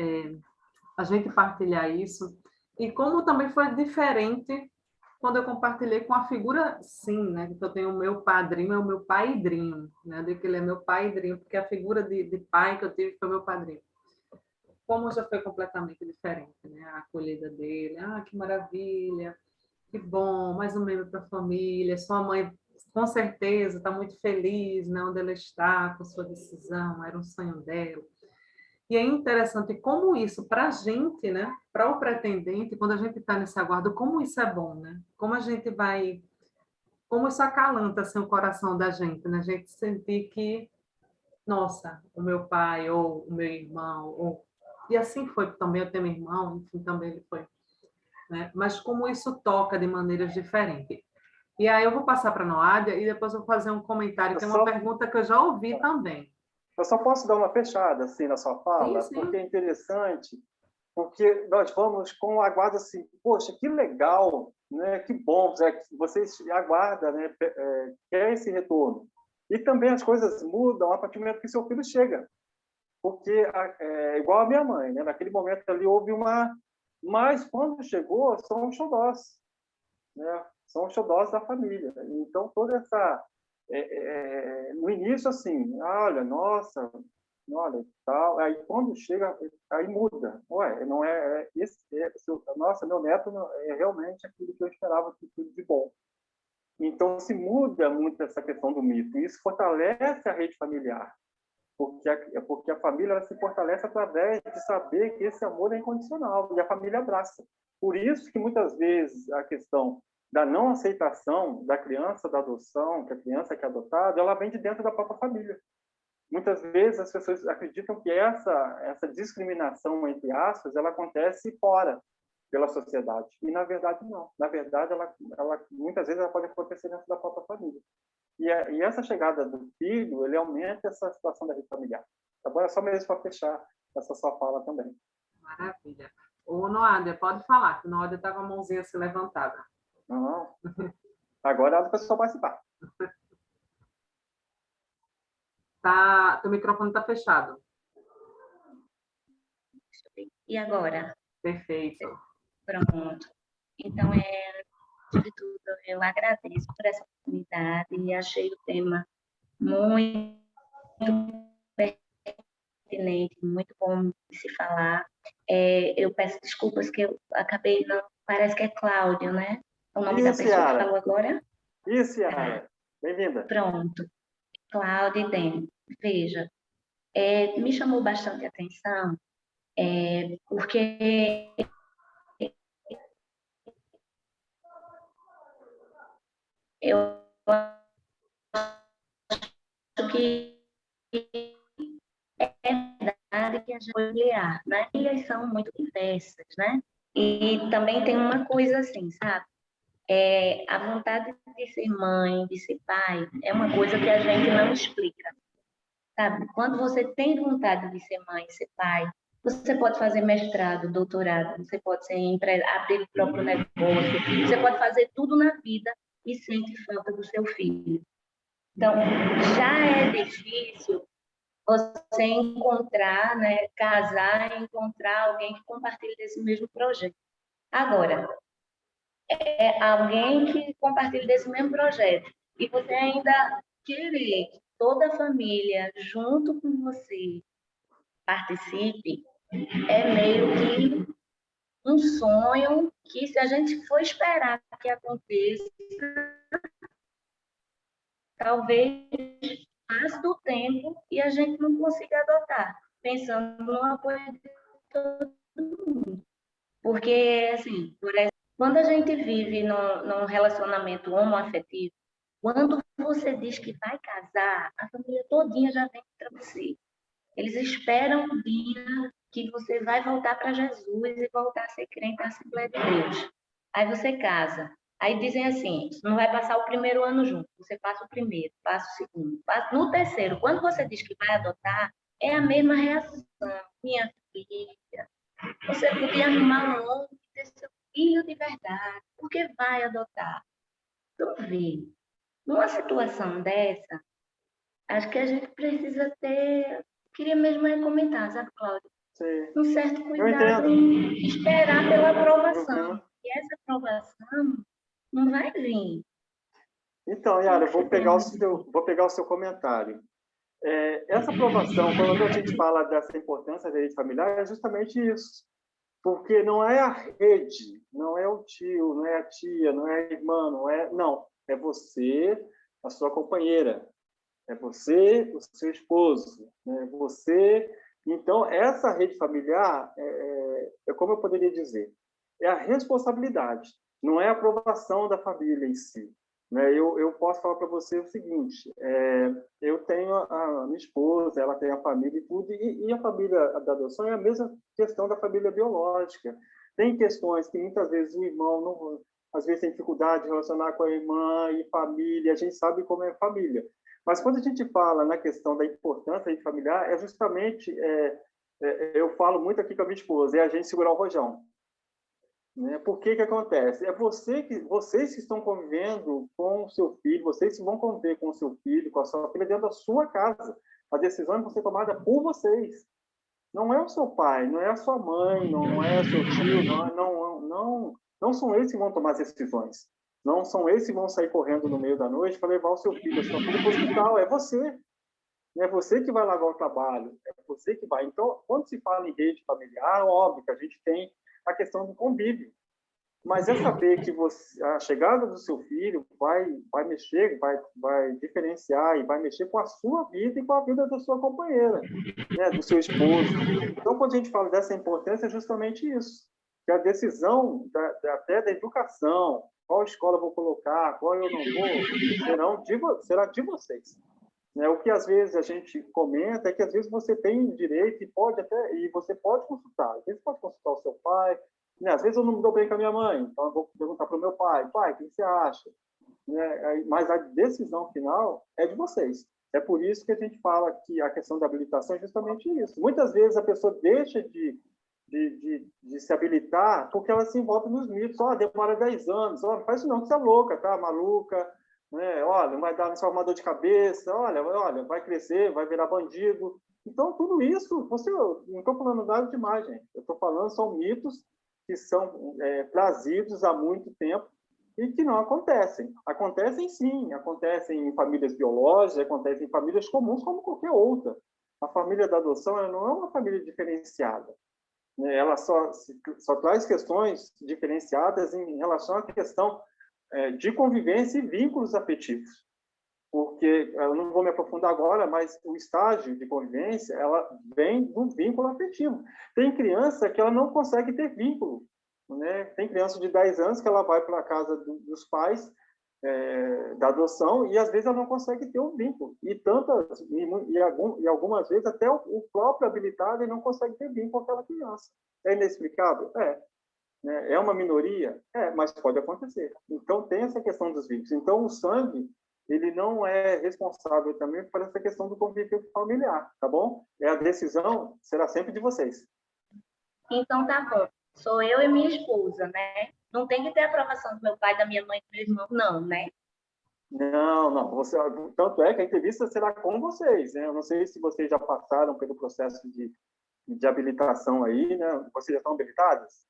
A gente partilhar isso. E como também foi diferente quando eu compartilhei com a figura, sim, né? Que eu tenho o meu padrinho, é o meu paidrinho, né? Eu digo que ele é meu paidrinho, porque a figura de pai que eu tive foi meu padrinho. Como já foi completamente diferente, né? A acolhida dele, que maravilha, que bom, mais um membro para a família, sua mãe, com certeza, está muito feliz, né? Onde ela está, com sua decisão, era um sonho dela. E é interessante como isso, para a gente, né? Para o pretendente, quando a gente está nesse aguardo, como isso é bom, né? Como a gente vai, como isso acalanta assim, o coração da gente, né? A gente sentir que, nossa, o meu pai ou o meu irmão, e assim foi também, eu tenho um irmão, enfim, também ele foi, né? Mas como isso toca de maneiras diferentes. E aí eu vou passar para a Noádia e depois eu vou fazer um comentário, Eu que é uma só, pergunta que eu já ouvi também. eu só posso dar uma fechada assim na sua Sim, fala, porque sim. é interessante, porque nós vamos com o aguardo assim, poxa, que legal, né? Que bom, que vocês aguardam, né? Quer esse retorno. E também as coisas mudam a partir do momento que seu filho chega. Porque, igual a minha mãe, né? Naquele momento ali houve uma... Mas, quando chegou, são os xodós, né? São os xodós da família. Então, toda essa... no início, assim, olha, nossa, olha, tal. Aí, quando chega, aí muda. Ué, não nossa, meu neto é realmente aquilo que eu esperava, tudo de bom. Então, se muda muito essa questão do mito. Isso fortalece a rede familiar. Porque a família ela se fortalece através de saber que esse amor é incondicional e a família abraça. Por isso que muitas vezes a questão da não aceitação da criança, da adoção, que a criança que é adotada, ela vem de dentro da própria família. Muitas vezes as pessoas acreditam que essa discriminação, entre aspas, ela acontece fora pela sociedade. E, na verdade, não. Na verdade, muitas vezes ela pode acontecer dentro da própria família. E essa chegada do filho, ele aumenta essa situação da rede familiar. Agora, só mesmo para fechar essa sua fala também. Maravilha. O Noader, pode falar, que o Noader estava com a mãozinha assim levantada. Não. Agora é hora do pessoal participar. Teu microfone está fechado. E agora? Perfeito. Pronto. Então, de tudo, eu agradeço por essa oportunidade e achei o tema muito pertinente, muito bom de se falar. Eu peço desculpas que eu acabei não... Parece que é Cláudio, né? O nome da pessoa que falou agora? Isso, Yara. Bem-vinda. Pronto. Cláudio e Dene. Veja, me chamou bastante atenção, porque eu acho que é verdade que a gente familiar, né? Eles são muito diversas, né? E também tem uma coisa assim, sabe? A vontade de ser mãe, de ser pai, é uma coisa que a gente não explica, sabe? Quando você tem vontade de ser mãe, ser pai, você pode fazer mestrado, doutorado, você pode ser abrir o próprio negócio, você pode fazer tudo na vida e sente falta do seu filho. Então, já é difícil você encontrar, né, casar e encontrar alguém que compartilhe desse mesmo projeto. Agora, alguém que compartilhe desse mesmo projeto e você ainda querer que toda a família, junto com você, participe, é meio que um sonho que, se a gente for esperar que aconteça, talvez passe do tempo e a gente não consiga adotar, pensando no apoio de todo mundo. Porque, assim, por exemplo, quando a gente vive num relacionamento homoafetivo, quando você diz que vai casar, a família todinha já vem para você. Eles esperam o dia que você vai voltar para Jesus e voltar a ser crente na Assembleia de Deus. Aí você casa. Aí dizem assim, não vai passar o primeiro ano junto. Você passa o primeiro, passa o segundo, passa no terceiro. Quando você diz que vai adotar, é a mesma reação. Minha filha, você podia arrumar um homem e ter seu filho de verdade, porque vai adotar. Então, vê, numa situação dessa, acho que a gente precisa ter... Queria mesmo comentar, sabe, Cláudio? Sim. Um certo cuidado em esperar pela aprovação. E essa aprovação não vai vir. Então, Yara, vou pegar o seu comentário. Essa aprovação, quando a gente fala dessa importância da rede familiar, é justamente isso. Porque não é a rede, não é o tio, não é a tia, não é a irmã, não, é você, a sua companheira, é você, o seu esposo, né? Você. Então, essa rede familiar, como eu poderia dizer, é a responsabilidade, não é a aprovação da família em si. Né? Eu posso falar para você o seguinte, eu tenho a minha esposa, ela tem a família e tudo, e a família da adoção é a mesma questão da família biológica. Tem questões que muitas vezes o irmão, não, às vezes, tem dificuldade de relacionar com a irmã e família, a gente sabe como é família. Mas quando a gente fala na questão da importância de familiar, é justamente, eu falo muito aqui com a minha esposa, é a gente segurar o rojão. Né? Por que que acontece? É vocês que estão convivendo com o seu filho, vocês que vão conviver com o seu filho, com a sua filha dentro da sua casa. A decisão vai ser tomada por vocês. Não é o seu pai, não é a sua mãe, não é o seu tio, não são eles que vão tomar as decisões. Não são eles que vão sair correndo no meio da noite para levar o seu filho, a sua filha para o hospital. É você. É você que vai largar o trabalho, é você que vai. Então, quando se fala em rede familiar, óbvio que a gente tem a questão do convívio. Mas é saber que a chegada do seu filho vai mexer, vai diferenciar e vai mexer com a sua vida e com a vida da sua companheira, né, do seu esposo. Então, quando a gente fala dessa importância, é justamente isso. Que a decisão até da educação, qual escola eu vou colocar, qual eu não vou, será de vocês. Né? O que às vezes a gente comenta é que às vezes você tem direito e você pode consultar. Às vezes pode consultar o seu pai, né? Às vezes eu não me dou bem com a minha mãe, então eu vou perguntar para o meu pai, o que você acha? Né? Mas a decisão final é de vocês. É por isso que a gente fala que a questão da habilitação é justamente isso. Muitas vezes a pessoa deixa de se habilitar porque ela se envolve nos mitos. Demora 10 anos. Não faz isso não, que você é louca, tá? Maluca. Né? Olha, vai dar só uma dor de cabeça. Olha, vai crescer, vai virar bandido. Então, tudo isso, eu não estou falando nada demais, gente. Eu estou falando, são mitos que são trazidos há muito tempo e que não acontecem. Acontecem sim, acontecem em famílias biológicas, acontecem em famílias comuns como qualquer outra. A família da adoção ela não é uma família diferenciada. Né? Ela só traz questões diferenciadas em relação à questão de convivência e vínculos afetivos. Porque, eu não vou me aprofundar agora, mas o estágio de convivência, ela vem do vínculo afetivo. Tem criança que ela não consegue ter vínculo. Né? Tem criança de 10 anos que ela vai para a casa dos pais da adoção e, às vezes, ela não consegue ter um vínculo. E algumas vezes, até o próprio habilitado ele não consegue ter vínculo com aquela criança. É inexplicável? É uma minoria? Mas pode acontecer. Então, tem essa questão dos vínculos. Então, o sangue ele não é responsável também por essa questão do convívio familiar, tá bom? A decisão será sempre de vocês. Então, tá bom. Sou eu e minha esposa, né? Não tem que ter aprovação do meu pai, da minha mãe, do meu irmão, não, né? Não. Tanto é que a entrevista será com vocês, né? Eu não sei se vocês já passaram pelo processo de habilitação aí, né? Vocês já estão habilitados?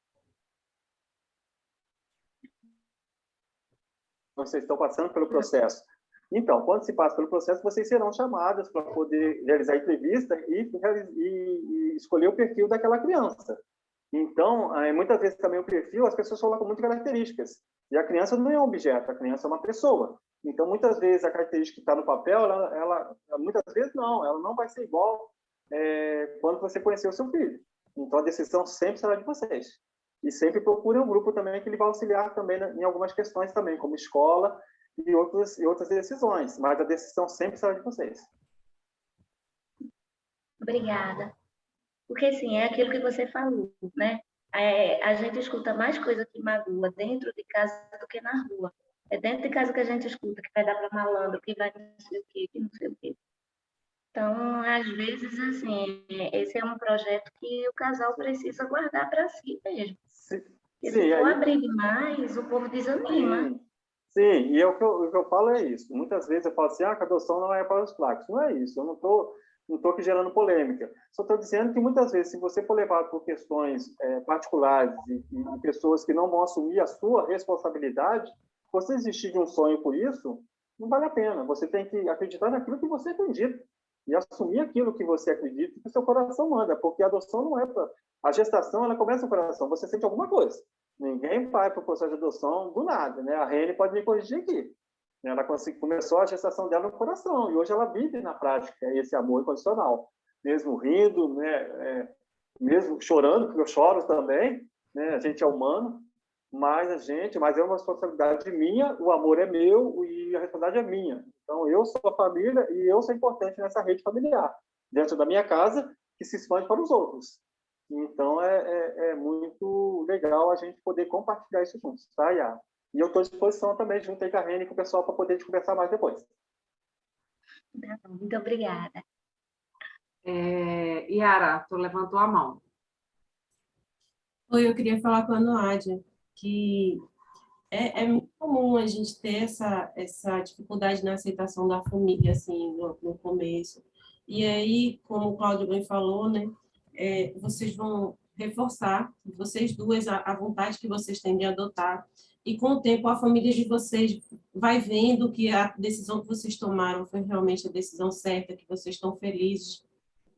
Vocês estão passando pelo processo. Então, quando se passa pelo processo, vocês serão chamadas para poder realizar a entrevista e escolher o perfil daquela criança. Então, muitas vezes também o perfil, as pessoas colocam muitas características. E a criança não é um objeto, a criança é uma pessoa. Então, muitas vezes a característica que está no papel, muitas vezes não, ela não vai ser igual quando você conhecer o seu filho. Então, a decisão sempre será de vocês. E sempre procurem um grupo também que ele vai auxiliar também em algumas questões também, como escola e outras decisões. Mas a decisão sempre será de vocês. Obrigada. Porque, assim, é aquilo que você falou, né? A gente escuta mais coisa que magoa dentro de casa do que na rua. É dentro de casa que a gente escuta que vai dar para malandro, que vai não sei o quê, que não sei o quê. Então, às vezes, assim, esse é um projeto que o casal precisa guardar para si mesmo. Sim, se for abrir demais, o povo desanima. Sim, e o que eu falo é isso. Muitas vezes eu falo assim, que a adoção não é para os fracos. Não é isso, eu não estou aqui gerando polêmica. Só estou dizendo que muitas vezes, se você for levado por questões particulares e pessoas que não vão assumir a sua responsabilidade, você desistir de um sonho por isso, não vale a pena. Você tem que acreditar naquilo que você acredita e assumir aquilo que você acredita e que o seu coração manda, porque a adoção não é para... A gestação, ela começa no coração, você sente alguma coisa. Ninguém vai para o processo de adoção do nada, né? A Rene pode me corrigir aqui. Ela começou a gestação dela no coração e hoje ela vive na prática esse amor incondicional, mesmo rindo, né? Mesmo chorando, porque eu choro também, né? A gente é humano, mas é uma responsabilidade minha, o amor é meu e a responsabilidade é minha. Então eu sou a família e eu sou importante nessa rede familiar, dentro da minha casa, que se expande para os outros. Então, é muito legal a gente poder compartilhar isso juntos, tá, Yara? E eu estou à disposição também, junto aí com a Rene e com o pessoal, para poder conversar mais depois. Muito obrigada. Yara, tu levantou a mão. Oi, eu queria falar com a Noádia. que é muito comum a gente ter essa dificuldade na aceitação da família, assim, no começo. E aí, como o Cláudio bem falou, né, vocês vão reforçar, vocês duas, a vontade que vocês têm de adotar. E com o tempo, a família de vocês vai vendo que a decisão que vocês tomaram foi realmente a decisão certa, que vocês estão felizes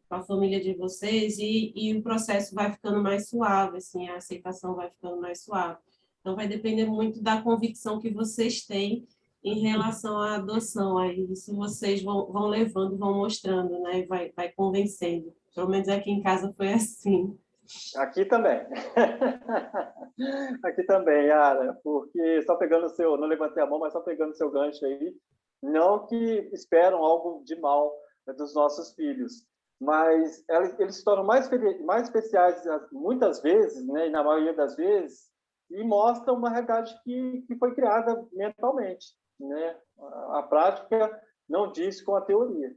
com a família de vocês e o processo vai ficando mais suave, assim, a aceitação vai ficando mais suave. Então, vai depender muito da convicção que vocês têm em relação à adoção. Aí, isso vocês vão levando, vão mostrando, né? Vai convencendo. Pelo menos aqui em casa foi assim. Aqui também. Aqui também, Yara, porque só pegando o seu, não levantei a mão, mas só pegando o seu gancho aí, não que esperam algo de mal, né, dos nossos filhos, mas eles se tornam mais especiais muitas vezes, né, e na maioria das vezes, e mostram uma realidade que foi criada mentalmente, né? A prática não diz com a teoria.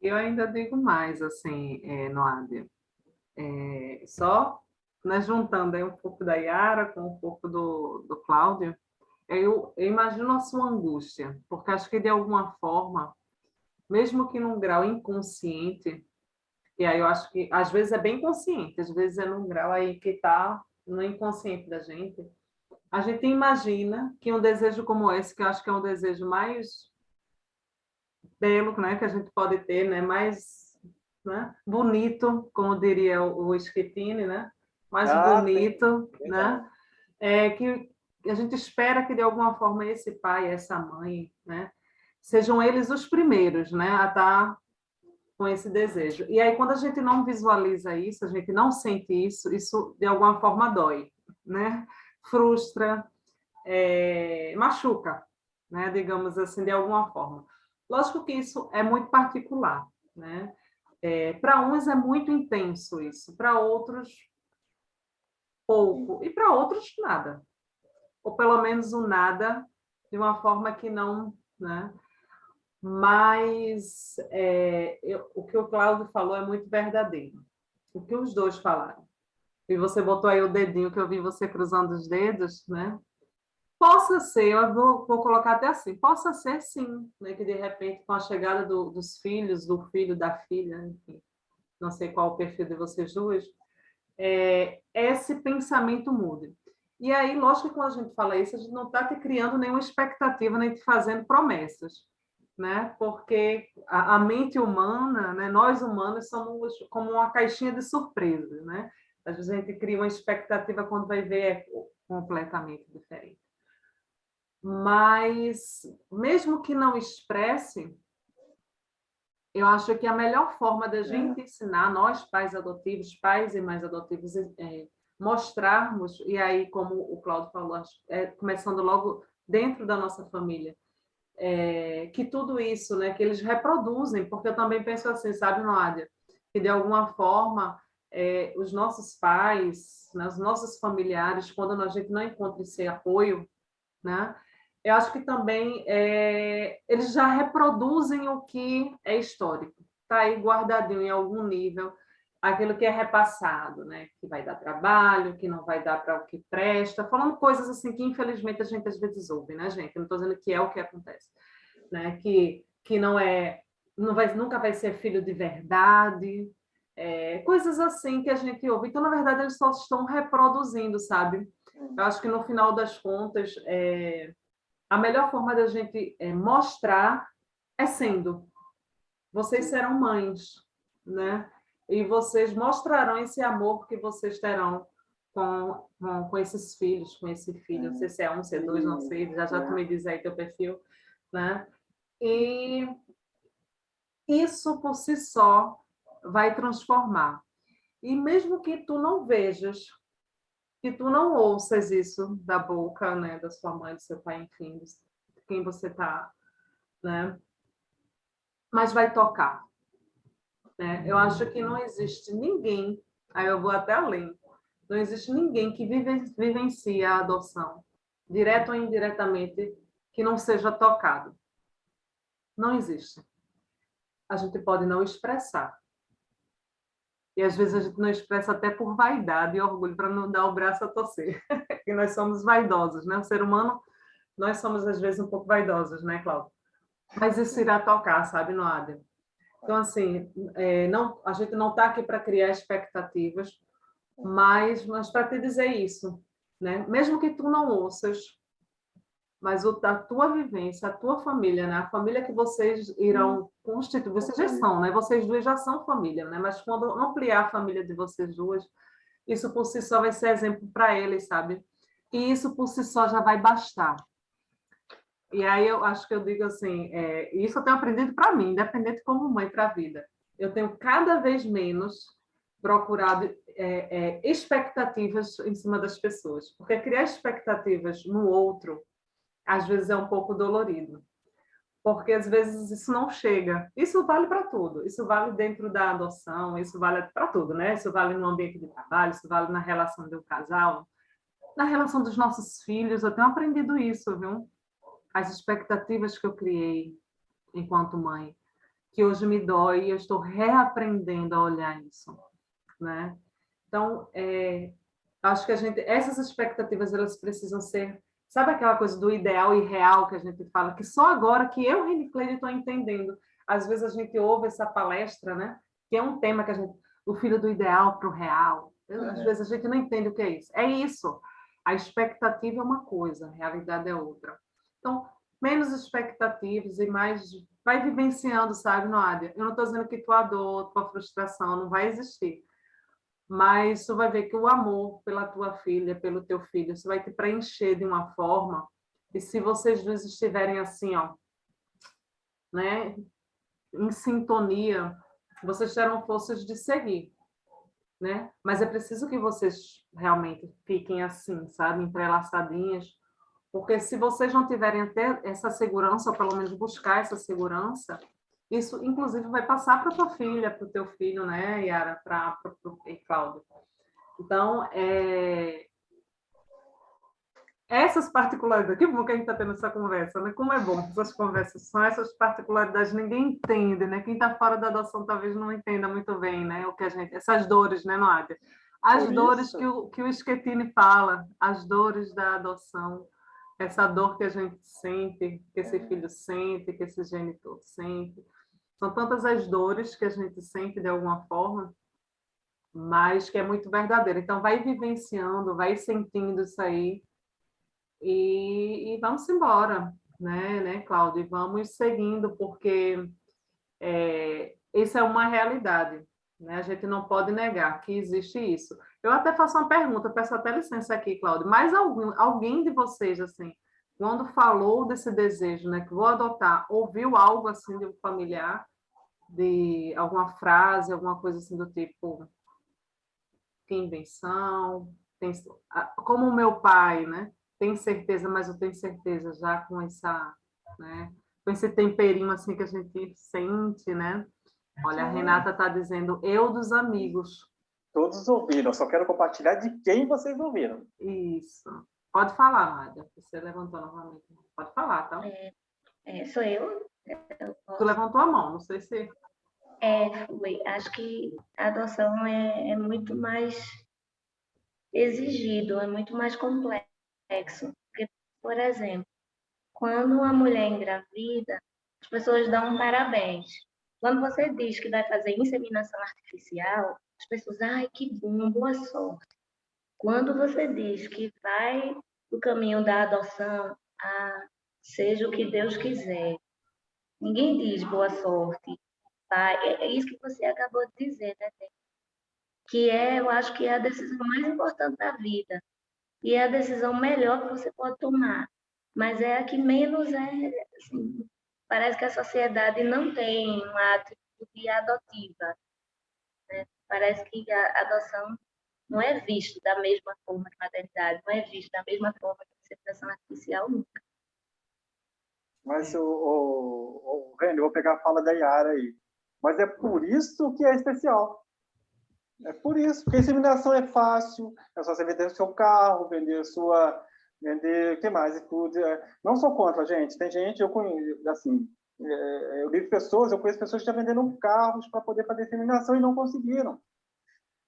Eu ainda digo mais, assim, Noádia, só, né, juntando aí um pouco da Yara com um pouco do Cláudio, eu imagino a sua angústia, porque acho que de alguma forma, mesmo que num grau inconsciente, e aí eu acho que às vezes é bem consciente, às vezes é num grau aí que está no inconsciente da gente, a gente imagina que um desejo como esse, que eu acho que é um desejo mais belo, né, que a gente pode ter, né, mais, né, bonito, como diria o Schettini, né, mais bonito, Sim, né, que a gente espera que de alguma forma esse pai, essa mãe, né, sejam eles os primeiros, né, a estar com esse desejo. E aí quando a gente não visualiza isso, a gente não sente isso, isso de alguma forma dói, né, frustra, machuca, né, digamos assim, de alguma forma. Lógico que isso é muito particular, né? Para uns é muito intenso isso, para outros pouco e para outros nada, ou pelo menos o nada de uma forma que não, né? Mas o que o Cláudio falou é muito verdadeiro. O que os dois falaram. E você botou aí o dedinho que eu vi você cruzando os dedos, né? Possa ser, eu vou colocar até assim, possa ser sim, né, que de repente com a chegada dos filhos, do filho, da filha, enfim, não sei qual o perfil de vocês duas, esse pensamento mude. E aí, lógico que quando a gente fala isso, a gente não está criando nenhuma expectativa, nem fazendo promessas, né? Porque a mente humana, né, nós humanos somos como uma caixinha de surpresa, né? Às vezes a gente cria uma expectativa quando vai ver é completamente diferente. Mas, mesmo que não expresse, eu acho que a melhor forma da gente ensinar, nós pais adotivos, pais e mães adotivos, mostrarmos, e aí, como o Cláudio falou, começando logo dentro da nossa família, que tudo isso, né, que eles reproduzem, porque eu também penso assim, sabe, Nádia, que de alguma forma os nossos pais, né, os nossos familiares, quando a gente não encontra esse apoio, né, eu acho que também eles já reproduzem o que é histórico, está aí guardadinho em algum nível, aquilo que é repassado, né? Que vai dar trabalho, que não vai dar para o que presta, falando coisas assim que infelizmente a gente às vezes ouve, né, gente? Eu não estou dizendo que é o que acontece, né? Que não nunca vai ser filho de verdade, coisas assim que a gente ouve. Então, na verdade, eles só estão reproduzindo, sabe? Eu acho que no final das contas a melhor forma da gente mostrar é sendo. Vocês serão mães, né? E vocês mostrarão esse amor que vocês terão com esses filhos, com esse filho. Não sei se é um, se é dois, não sei. Já tu me diz aí teu perfil, né? E isso por si só vai transformar. E mesmo que tu não vejas, que tu não ouças isso da boca, né, da sua mãe, do seu pai, enfim, de quem você está, né? Mas vai tocar, né? Eu acho que não existe ninguém, aí eu vou até além, não existe ninguém que vivencie a adoção, direto ou indiretamente, que não seja tocado. Não existe. A gente pode não expressar, E às vezes a gente não expressa até por vaidade e orgulho, para não dar o braço a torcer. E nós somos vaidosos, né? O ser humano, nós somos às vezes um pouco vaidosos, né, Cláudia? Mas isso irá tocar, sabe, no Adem? Então, assim, não, a gente não está aqui para criar expectativas, mas para te dizer isso, né? Mesmo que tu não ouças, mas a tua vivência, a tua família, né? A família que vocês irão constituir, vocês já são, né? Vocês duas já são família, né? Mas quando ampliar a família de vocês duas, isso por si só vai ser exemplo para eles, sabe? E isso por si só já vai bastar. E aí eu acho que eu digo assim, isso eu tenho aprendido para mim, independente como mãe para a vida. Eu tenho cada vez menos procurado expectativas em cima das pessoas, porque criar expectativas no outro às vezes é um pouco dolorido, porque às vezes isso não chega. Isso vale para tudo, isso vale dentro da adoção, isso vale para tudo, né? Isso vale no ambiente de trabalho, isso vale na relação do casal, na relação dos nossos filhos. Eu tenho aprendido isso, viu? As expectativas que eu criei enquanto mãe, que hoje me dói, e eu estou reaprendendo a olhar isso, né? Então, acho que essas expectativas, elas precisam ser, sabe aquela coisa do ideal e real que a gente fala, que só agora que eu, Reni Cleide, estou entendendo. Às vezes a gente ouve essa palestra, né? Que é um tema que o filho do ideal para o real. Às vezes a gente não entende o que é isso. É isso. A expectativa é uma coisa, a realidade é outra. Então, menos expectativas e mais vai vivenciando, sabe, Noádia? Eu não estou dizendo que tua dor, tua frustração não vai existir, mas tu vai ver que o amor pela tua filha, pelo teu filho, isso vai te preencher de uma forma, e se vocês dois estiverem assim, ó, né, em sintonia, vocês terão forças de seguir, né? Mas é preciso que vocês realmente fiquem assim, sabe, entrelaçadinhas, porque se vocês não tiverem até essa segurança, ou pelo menos buscar essa segurança, isso, inclusive, vai passar para tua filha, para o teu filho, né, Yara, para e Cláudio. Então, essas particularidades, que bom que a gente está tendo essa conversa, né? Como é bom essas conversas, são essas particularidades, ninguém entende, né? Quem está fora da adoção talvez não entenda muito bem, né? O que essas dores, né, Noádia? As dores que o Schettini fala, as dores da adoção, essa dor que a gente sente, que esse filho sente, que esse genitor sente. São tantas as dores que a gente sente de alguma forma, mas que é muito verdadeira. Então, vai vivenciando, vai sentindo isso aí e vamos embora, né, Cláudio? E vamos seguindo, porque isso é uma realidade, né? A gente não pode negar que existe isso. Eu até faço uma pergunta, peço até licença aqui, Cláudio, mas alguém de vocês, assim, quando falou desse desejo, né, que vou adotar, ouviu algo assim de um familiar, de alguma frase, alguma coisa assim do tipo, que invenção, como o meu pai, né? Tem certeza, mas eu tenho certeza já com essa, né? Com esse temperinho assim que a gente sente, né? Olha, a Renata está dizendo, eu dos amigos. Todos ouviram, eu só quero compartilhar de quem vocês ouviram. Isso. Pode falar, Nádia. Você levantou novamente. Pode falar, tá? Sou eu? Tu levantou a mão, não sei se... Acho que a adoção é muito mais exigido, é muito mais complexo. Porque, por exemplo, quando uma mulher engravida, as pessoas dão um parabéns. Quando você diz que vai fazer inseminação artificial, as pessoas, ai, que bom, boa sorte. Quando você diz que vai no caminho da adoção, seja o que Deus quiser, ninguém diz boa sorte. Tá? É isso que você acabou de dizer, né? Que eu acho que é a decisão mais importante da vida. E é a decisão melhor que você pode tomar. Mas é a que menos assim, parece que a sociedade não tem uma atitude adotiva. Né? Parece que a adoção não é vista da mesma forma que a maternidade, não é vista da mesma forma que a inseminação artificial nunca. Mas, Reni, eu vou pegar a fala da Yara aí. Mas é por isso que é especial. É por isso, porque a inseminação é fácil, é só você vender o seu carro, vender o que mais, e tudo. Não sou contra, gente. Tem gente, eu conheço, assim, eu conheço pessoas que já venderam carros para poder fazer inseminação e não conseguiram.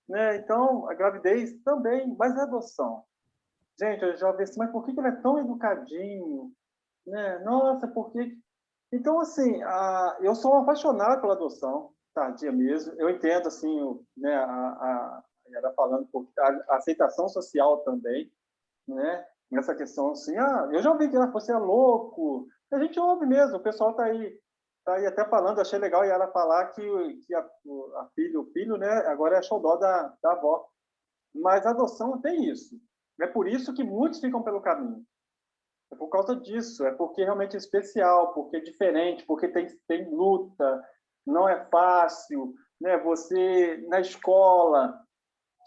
né? Então, a gravidez também, mas a adoção. Gente, eu já vi assim, mas por que ele é tão educadinho? Né? Nossa, por que... Então, assim, eu sou um apaixonado pela adoção tardia mesmo. Eu entendo, assim, né, ela falando, a aceitação social também, né? Nessa questão, assim, eu já ouvi que você é louco. A gente ouve mesmo, o pessoal tá aí até falando, achei legal ela falar que o filho, né, agora é xodó da avó. Mas a adoção tem isso. É por isso que muitos ficam pelo caminho. É por causa disso, é porque realmente é especial, porque é diferente, porque tem luta, não é fácil, né? Você, na escola,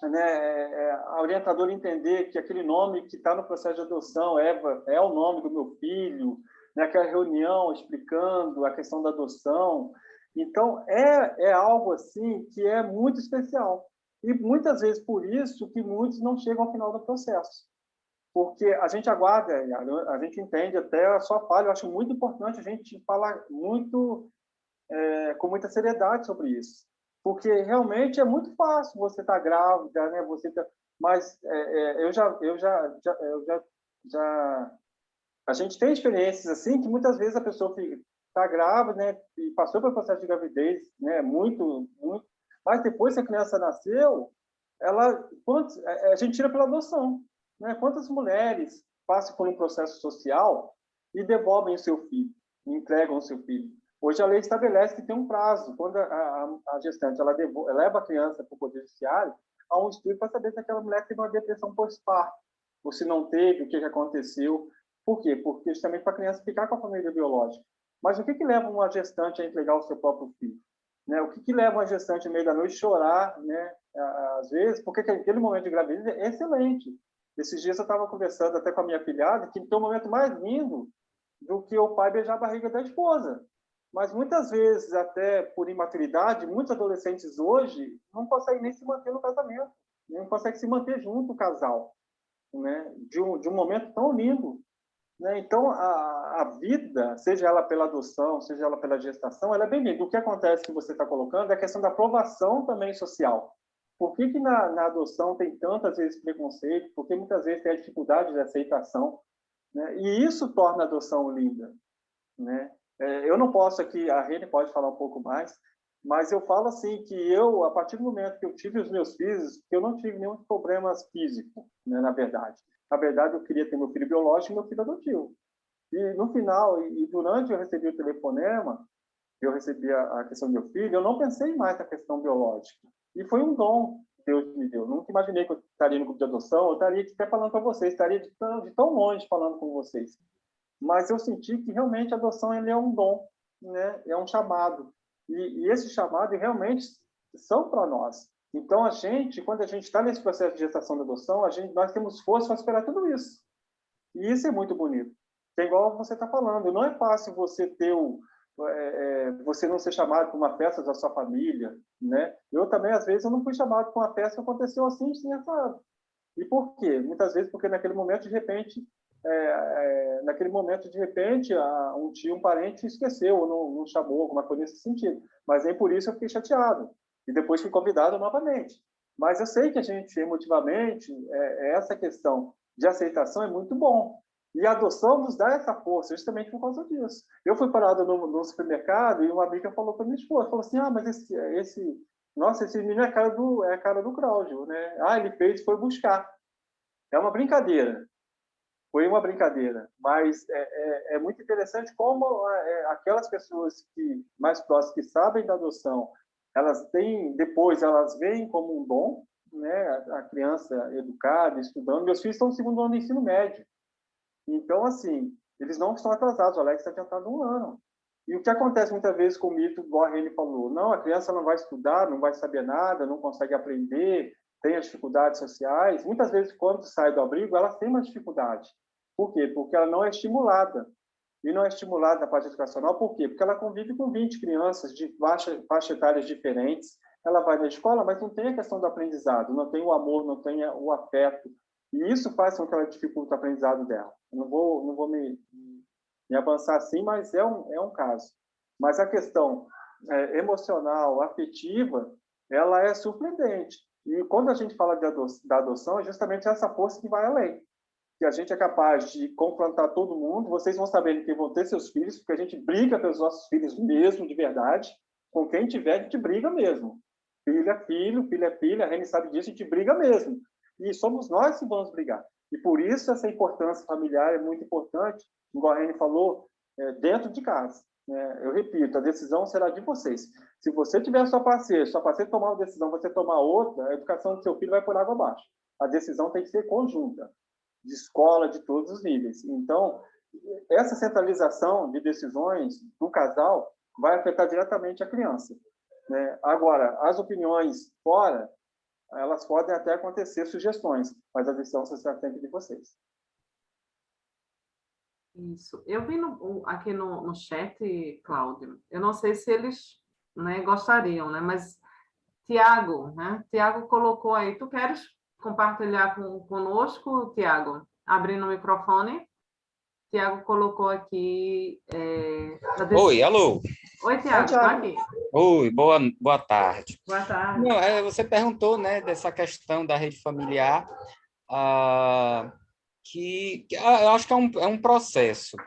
né, a orientadora entender que aquele nome que está no processo de adoção é o nome do meu filho, né? Aquela reunião explicando a questão da adoção. Então, é algo assim que é muito especial. E muitas vezes por isso que muitos não chegam ao final do processo. Porque a gente aguarda, a gente entende até a sua falha. Eu acho muito importante a gente falar muito, com muita seriedade sobre isso. Porque realmente é muito fácil você estar grávida, né? Mas a gente tem experiências assim que muitas vezes a pessoa está grávida, né? E passou pelo processo de gravidez, né? Muito, muito. Mas depois que a criança nasceu, a gente tira pela adoção, né? Quantas mulheres passam por um processo social e devolvem o seu filho, entregam o seu filho? Hoje a lei estabelece que tem um prazo. Quando a gestante ela leva a criança para o Poder Judiciário, há um estudo para saber se aquela mulher teve uma depressão pós-parto, ou se não teve, o que aconteceu. Por quê? Porque justamente para a criança ficar com a família biológica. Mas o que leva uma gestante a entregar o seu próprio filho? Né? O que leva uma gestante no meio da noite a chorar, né? Às vezes, porque aquele momento de gravidez é excelente. Esses dias eu estava conversando até com a minha filhada que tem um momento mais lindo do que o pai beijar a barriga da esposa. Mas muitas vezes, até por imaturidade, muitos adolescentes hoje não conseguem nem se manter no casamento, não conseguem se manter junto o casal, né? De um momento tão lindo, né? Então, a vida, seja ela pela adoção, seja ela pela gestação, ela é bem-vinda. O que acontece que você está colocando é a questão da aprovação também social. Por que na adoção tem tantas vezes preconceito? Porque muitas vezes tem a dificuldade de aceitação, né? E isso torna a adoção linda, né? Eu não posso aqui, a Rene pode falar um pouco mais, mas eu falo assim que a partir do momento que eu tive os meus filhos, eu não tive nenhum problema físico, né, na verdade. Na verdade, eu queria ter meu filho biológico e meu filho adotivo. E no final, e durante eu recebi o telefonema, eu recebi a questão do meu filho, eu não pensei mais na questão biológica. E foi um dom que Deus me deu. Nunca imaginei que eu estaria no grupo de adoção, eu estaria aqui até falando com vocês, estaria de tão longe falando com vocês. Mas eu senti que realmente a adoção ele é um dom, né? É um chamado. E esse chamado realmente são para nós. Então, quando a gente está nesse processo de gestação da adoção, nós temos força para esperar tudo isso. E isso é muito bonito. É igual você está falando, não é fácil você você não ser chamado para uma festa da sua família, né? Eu também, às vezes, eu não fui chamado para uma festa que aconteceu assim, essa... E por quê? Muitas vezes porque naquele momento, de repente, um tio, um parente esqueceu ou não chamou, alguma coisa nesse sentido. Mas nem por isso eu fiquei chateado. E depois fui convidado novamente. Mas eu sei que a gente, emotivamente, essa questão de aceitação é muito bom. E a adoção nos dá essa força, justamente por causa disso. Eu fui parado no supermercado e uma amiga falou para minha esposa, falou assim, mas esse menino é a cara do Cláudio, né? Ele fez, foi buscar. É uma brincadeira. Foi uma brincadeira, mas é muito interessante como aquelas pessoas mais próximas que sabem da adoção, depois elas veem como um dom, né? A criança educada, estudando. Meus filhos estão no segundo ano do ensino médio, então assim eles não estão atrasados. O Alex está adiantado 1 ano. E o que acontece muitas vezes com o mito, igual a Rene falou, não, a criança não vai estudar, não vai saber nada, não consegue aprender, tem as dificuldades sociais. Muitas vezes, quando sai do abrigo, ela tem uma dificuldade. Por quê? Porque ela não é estimulada. E não é estimulada na parte educacional, por quê? Porque ela convive com 20 crianças de faixa etárias diferentes. Ela vai na escola, mas não tem a questão do aprendizado, não tem o amor, não tem o afeto. E isso faz com que ela dificulte o aprendizado dela. Eu não vou me avançar assim, mas é um caso. Mas a questão emocional, afetiva, ela é surpreendente. E quando a gente fala da adoção, é justamente essa força que vai além. Que a gente é capaz de confrontar todo mundo, vocês vão saber que vão ter seus filhos, porque a gente briga pelos nossos filhos mesmo, de verdade. Com quem tiver, a gente briga mesmo. Filho é filho, filho é filha, a Reni sabe disso, a gente briga mesmo. E somos nós que vamos brigar. E por isso essa importância familiar é muito importante, igual a Reni falou, dentro de casa. Eu repito, a decisão será de vocês. Se você tiver sua parceira tomar uma decisão, você tomar outra, a educação do seu filho vai por água abaixo. A decisão tem que ser conjunta, de escola, de todos os níveis. Então, essa centralização de decisões do casal vai afetar diretamente a criança. Agora, as opiniões fora, elas podem até acontecer sugestões, mas a decisão será sempre de vocês. Isso. Eu vi aqui no chat, Cláudio, eu não sei se eles, né, gostariam, né, mas Tiago, né? Tiago colocou aí. Tu queres compartilhar conosco, Tiago? Abrindo o microfone. Tiago colocou aqui. Oi, alô. Oi, Tiago, estou aqui. Oi, boa tarde. Boa tarde. Não, você perguntou, né, dessa questão da rede familiar, que eu acho que é um processo.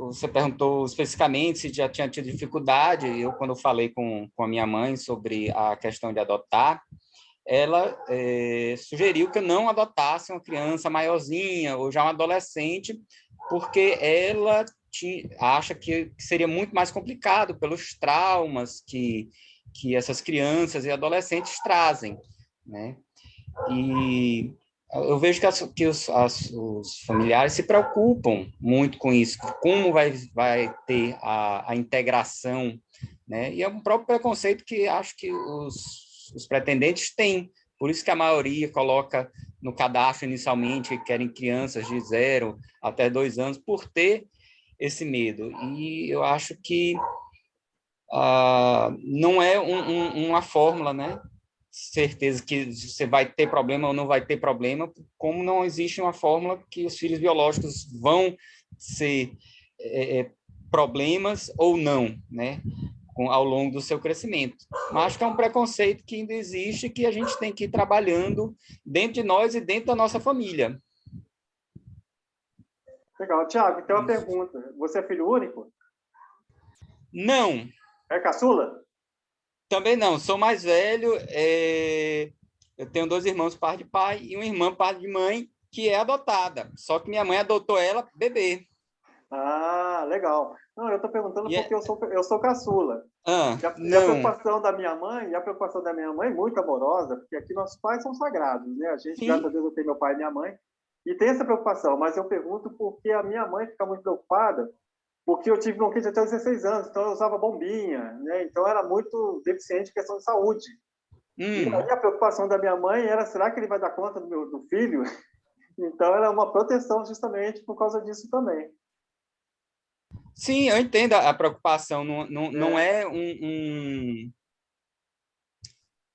Você perguntou especificamente se já tinha tido dificuldade. Quando eu falei com a minha mãe sobre a questão de adotar, ela sugeriu que eu não adotasse uma criança maiorzinha ou já um adolescente, porque ela acha que seria muito mais complicado pelos traumas que essas crianças e adolescentes trazem, né? E eu vejo que os familiares se preocupam muito com isso, como vai ter a integração, né? E é um próprio preconceito que acho que os pretendentes têm. Por isso que a maioria coloca no cadastro inicialmente que querem crianças de 0 até 2 anos, por ter esse medo. E eu acho que não é uma fórmula, né? Certeza que você vai ter problema ou não vai ter problema, como não existe uma fórmula que os filhos biológicos vão ser problemas ou não, né? Ao longo do seu crescimento. Mas acho que é um preconceito que ainda existe, que a gente tem que ir trabalhando dentro de nós e dentro da nossa família. Legal. Tiago, então uma pergunta. Você é filho único? Não. É caçula? Também não. Sou mais velho. Eu tenho 2 irmãos par de pai e uma irmã par de mãe que é adotada. Só que minha mãe adotou ela bebê. Ah, legal. Não, eu estou perguntando porque eu sou caçula. E a preocupação da minha mãe, muito amorosa, porque aqui nossos pais são sagrados, né? A gente, Sim. graças a Deus, eu tenho meu pai e minha mãe, e tem essa preocupação, mas eu pergunto porque a minha mãe fica muito preocupada, porque eu tive bronquite até os 16 anos, então eu usava bombinha, né? Então era muito deficiente em questão de saúde. E aí a preocupação da minha mãe era, será que ele vai dar conta do filho? Então era uma proteção justamente por causa disso também. Sim, eu entendo a preocupação. Não é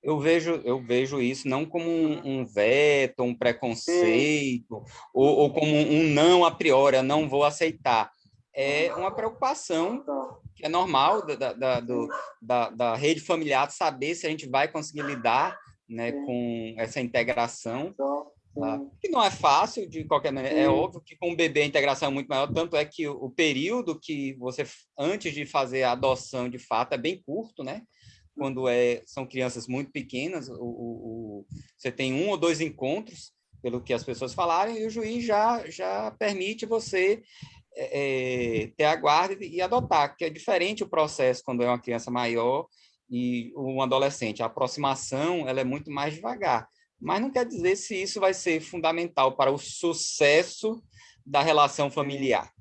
eu vejo isso não como um veto, um preconceito, ou como um não a priori, não vou aceitar. É uma preocupação que é normal da rede familiar, saber se a gente vai conseguir lidar, né, com essa integração. Que não é fácil, de qualquer maneira. É óbvio que com o bebê a integração é muito maior, tanto é que o período que você, antes de fazer a adoção de fato, é bem curto, né? Quando são crianças muito pequenas, você tem 1 ou 2 encontros, pelo que as pessoas falaram, e o juiz já permite você ter a guarda e adotar, que é diferente o processo quando é uma criança maior e um adolescente. A aproximação ela é muito mais devagar. Mas não quer dizer se isso vai ser fundamental para o sucesso da relação familiar.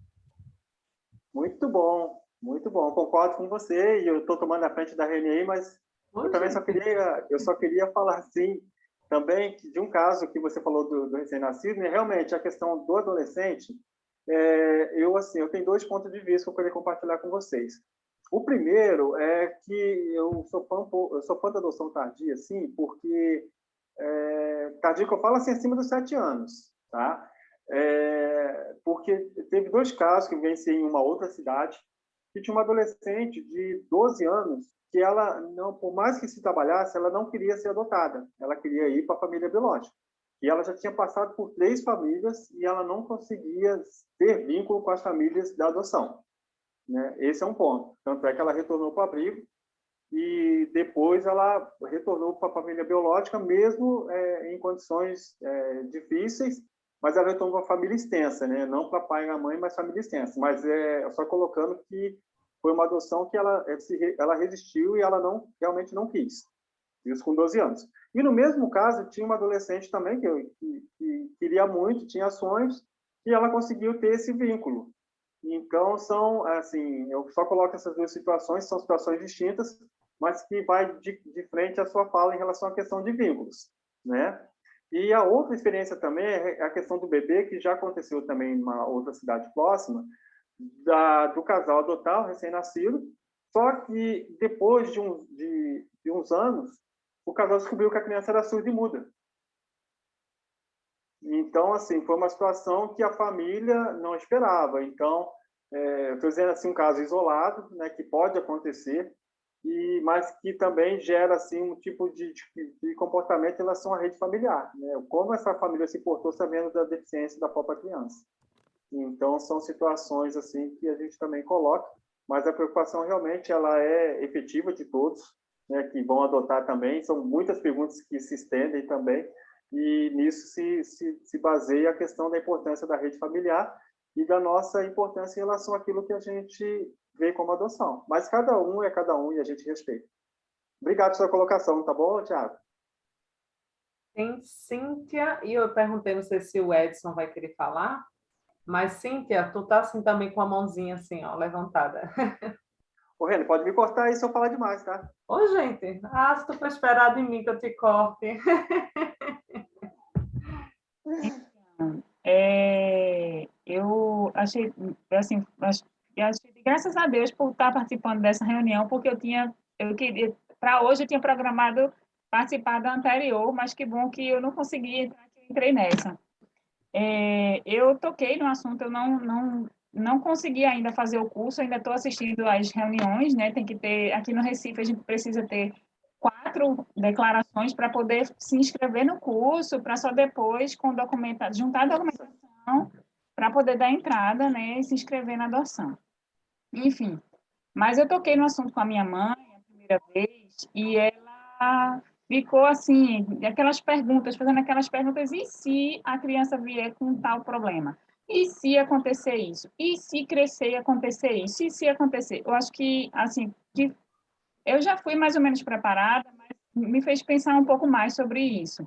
Muito bom, concordo com você, e eu estou tomando a frente da Reni, mas eu também só queria falar assim, também de um caso que você falou do recém-nascido, né? Realmente a questão do adolescente, eu tenho 2 pontos de vista que eu queria compartilhar com vocês. O primeiro é que eu sou fã da adoção tardia, assim, porque tardio que eu falo assim, acima dos 7 anos, tá? Porque teve 2 casos que eu vivenciei em uma outra cidade, que tinha uma adolescente de 12 anos que ela não, por mais que se trabalhasse, ela não queria ser adotada, ela queria ir para a família biológica. E ela já tinha passado por 3 famílias e ela não conseguia ter vínculo com as famílias da adoção, né? Esse é um ponto. Tanto é que ela retornou para o abrigo e depois ela retornou para a família biológica, mesmo em condições difíceis, mas ela retornou para a família extensa, né? Não para pai e a mãe, mas família extensa. Mas só colocando que foi uma adoção que ela resistiu e ela realmente não quis. Isso com 12 anos. E no mesmo caso, tinha uma adolescente também que queria muito, tinha sonhos, e ela conseguiu ter esse vínculo. Então, são, assim, eu só coloco essas 2 situações, são situações distintas, mas que vai de frente à sua fala em relação à questão de vínculos, né? E a outra experiência também é a questão do bebê, que já aconteceu também em uma outra cidade próxima, do casal adotar o recém-nascido, só que depois de uns anos, o casal descobriu que a criança era surda e muda. Então, assim, foi uma situação que a família não esperava. Então, estou dizendo assim, um caso isolado, né, que pode acontecer, mas que também gera assim um tipo de comportamento em relação à rede familiar, né? Como essa família se portou sabendo da deficiência da própria criança. Então, são situações assim que a gente também coloca, mas a preocupação realmente ela é efetiva de todos, né, que vão adotar também. São muitas perguntas que se estendem também, e nisso se baseia a questão da importância da rede familiar e da nossa importância em relação àquilo que a gente vê como adoção. Mas cada um é cada um e a gente respeita. Obrigado pela sua colocação, tá bom, Thiago? Tem Cíntia, e eu perguntei, não sei se o Edson vai querer falar, mas Cíntia, tu tá assim também com a mãozinha assim, ó, levantada. Ô, Reni, pode me cortar aí se eu falar demais, tá? Ô, gente, se tu for esperar de mim que eu te corte. Eu achei, assim, graças a Deus por estar participando dessa reunião, porque eu queria, para hoje eu tinha programado participar da anterior, mas que bom que eu não consegui entrar, que eu entrei nessa. Eu toquei no assunto, eu não consegui ainda fazer o curso, ainda estou assistindo às reuniões, né? Tem que ter, aqui no Recife a gente precisa ter 4 declarações para poder se inscrever no curso, para só depois, juntar a documentação para poder dar entrada, né, e se inscrever na adoção. Enfim, mas eu toquei no assunto com a minha mãe a primeira vez, e ela ficou assim, fazendo aquelas perguntas, e se a criança vier com tal problema? E se acontecer isso? E se crescer e acontecer isso? E se acontecer? Eu acho que, assim, que eu já fui mais ou menos preparada, mas me fez pensar um pouco mais sobre isso.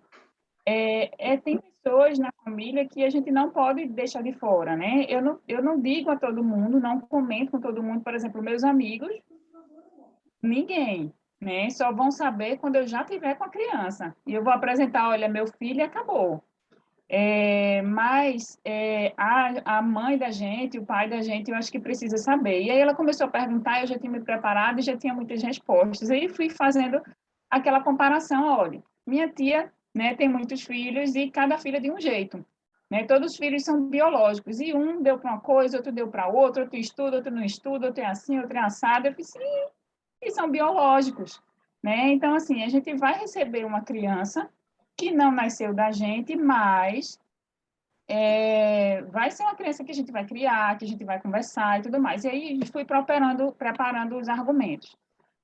Tem pessoas na família que a gente não pode deixar de fora, né? Eu não digo a todo mundo, não comento com todo mundo, por exemplo, meus amigos, ninguém, né? Só vão saber quando eu já estiver com a criança. E eu vou apresentar, olha, meu filho e acabou. Mas a mãe da gente, o pai da gente, eu acho que precisa saber. E aí ela começou a perguntar, eu já tinha me preparado e já tinha muitas respostas. Aí fui fazendo aquela comparação, olha, minha tia, né, tem muitos filhos e cada filho é de um jeito. Né? Todos os filhos são biológicos, e um deu para uma coisa, outro deu para outra, outro estuda, outro não estuda, outro é assim, outro é assado. Eu fiz, sim, e são biológicos. Né? Então, assim, a gente vai receber uma criança que não nasceu da gente, mas vai ser uma criança que a gente vai criar, que a gente vai conversar e tudo mais. E aí fui preparando os argumentos.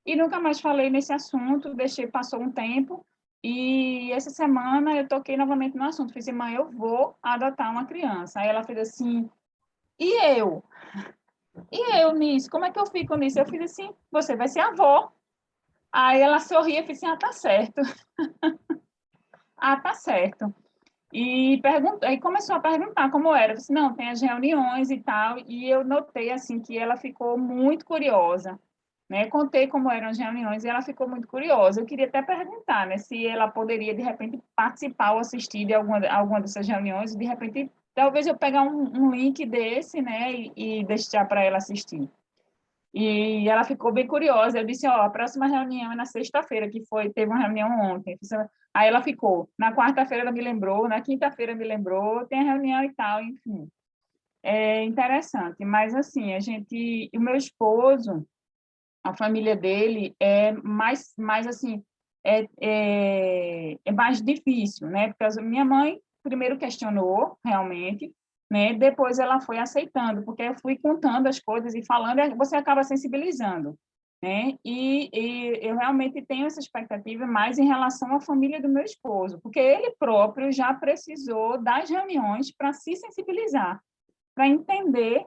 E nunca mais falei nesse assunto, passou um tempo, e essa semana eu toquei novamente no assunto. Fiz assim, mãe, eu vou adotar uma criança. Aí ela fez assim, e eu? E eu nisso? Como é que eu fico nisso? Eu fiz assim, você vai ser avó. Aí ela sorria e fez assim, tá certo. Tá certo. Aí começou a perguntar como era. Eu disse, não, tem as reuniões e tal, e eu notei, assim, que ela ficou muito curiosa, né? Contei como eram as reuniões e ela ficou muito curiosa. Eu queria até perguntar, né, se ela poderia, de repente, participar ou assistir de alguma dessas reuniões, e, de repente, talvez eu pegar um link desse, né, e deixar para ela assistir. E ela ficou bem curiosa. Eu disse, a próxima reunião é na sexta-feira, teve uma reunião ontem. Aí ela ficou. Na quarta-feira ela me lembrou, na quinta-feira me lembrou, tem a reunião e tal, enfim. É interessante. Mas, assim, o meu esposo, a família dele é mais assim, é mais difícil, né? Porque a minha mãe primeiro questionou, realmente, né? Depois ela foi aceitando, porque eu fui contando as coisas e falando, você acaba sensibilizando, né? E eu realmente tenho essa expectativa mais em relação à família do meu esposo, porque ele próprio já precisou das reuniões para se sensibilizar, para entender,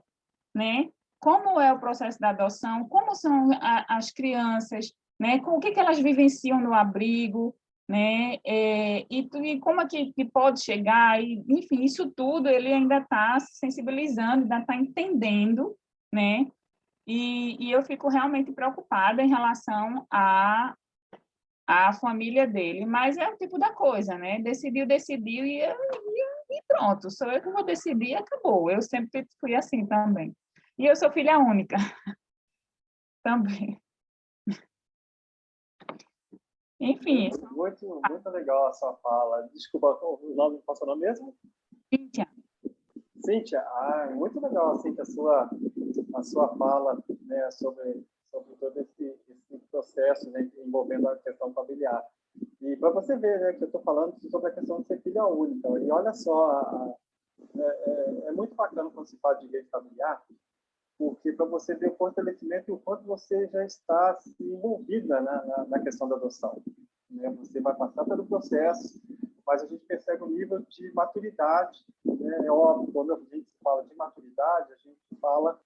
né, como é o processo da adoção, como são as crianças, né, com o que elas vivenciam no abrigo, né, e como é que pode chegar, e, enfim, isso tudo ele ainda está se sensibilizando, ainda está entendendo, né, e eu fico realmente preocupada em relação à família dele, mas é o tipo da coisa, né, decidiu e pronto, sou eu que vou decidir e acabou, eu sempre fui assim também. E eu sou filha única também. Enfim. Muito legal a sua fala. Desculpa, o nome, qual é o seu nome mesmo? Cíntia. Cíntia, muito legal assim, a sua fala, né, sobre todo esse processo, né, envolvendo a questão familiar. E para você ver, né, que eu estou falando sobre a questão de ser filha única. E olha só, é muito bacana quando se fala de rede familiar, porque para você ver o fortalecimento e o quanto você já está envolvida na questão da adoção, né? Você vai passar pelo processo, mas a gente percebe um nível de maturidade, né? É óbvio, quando a gente fala de maturidade, a gente fala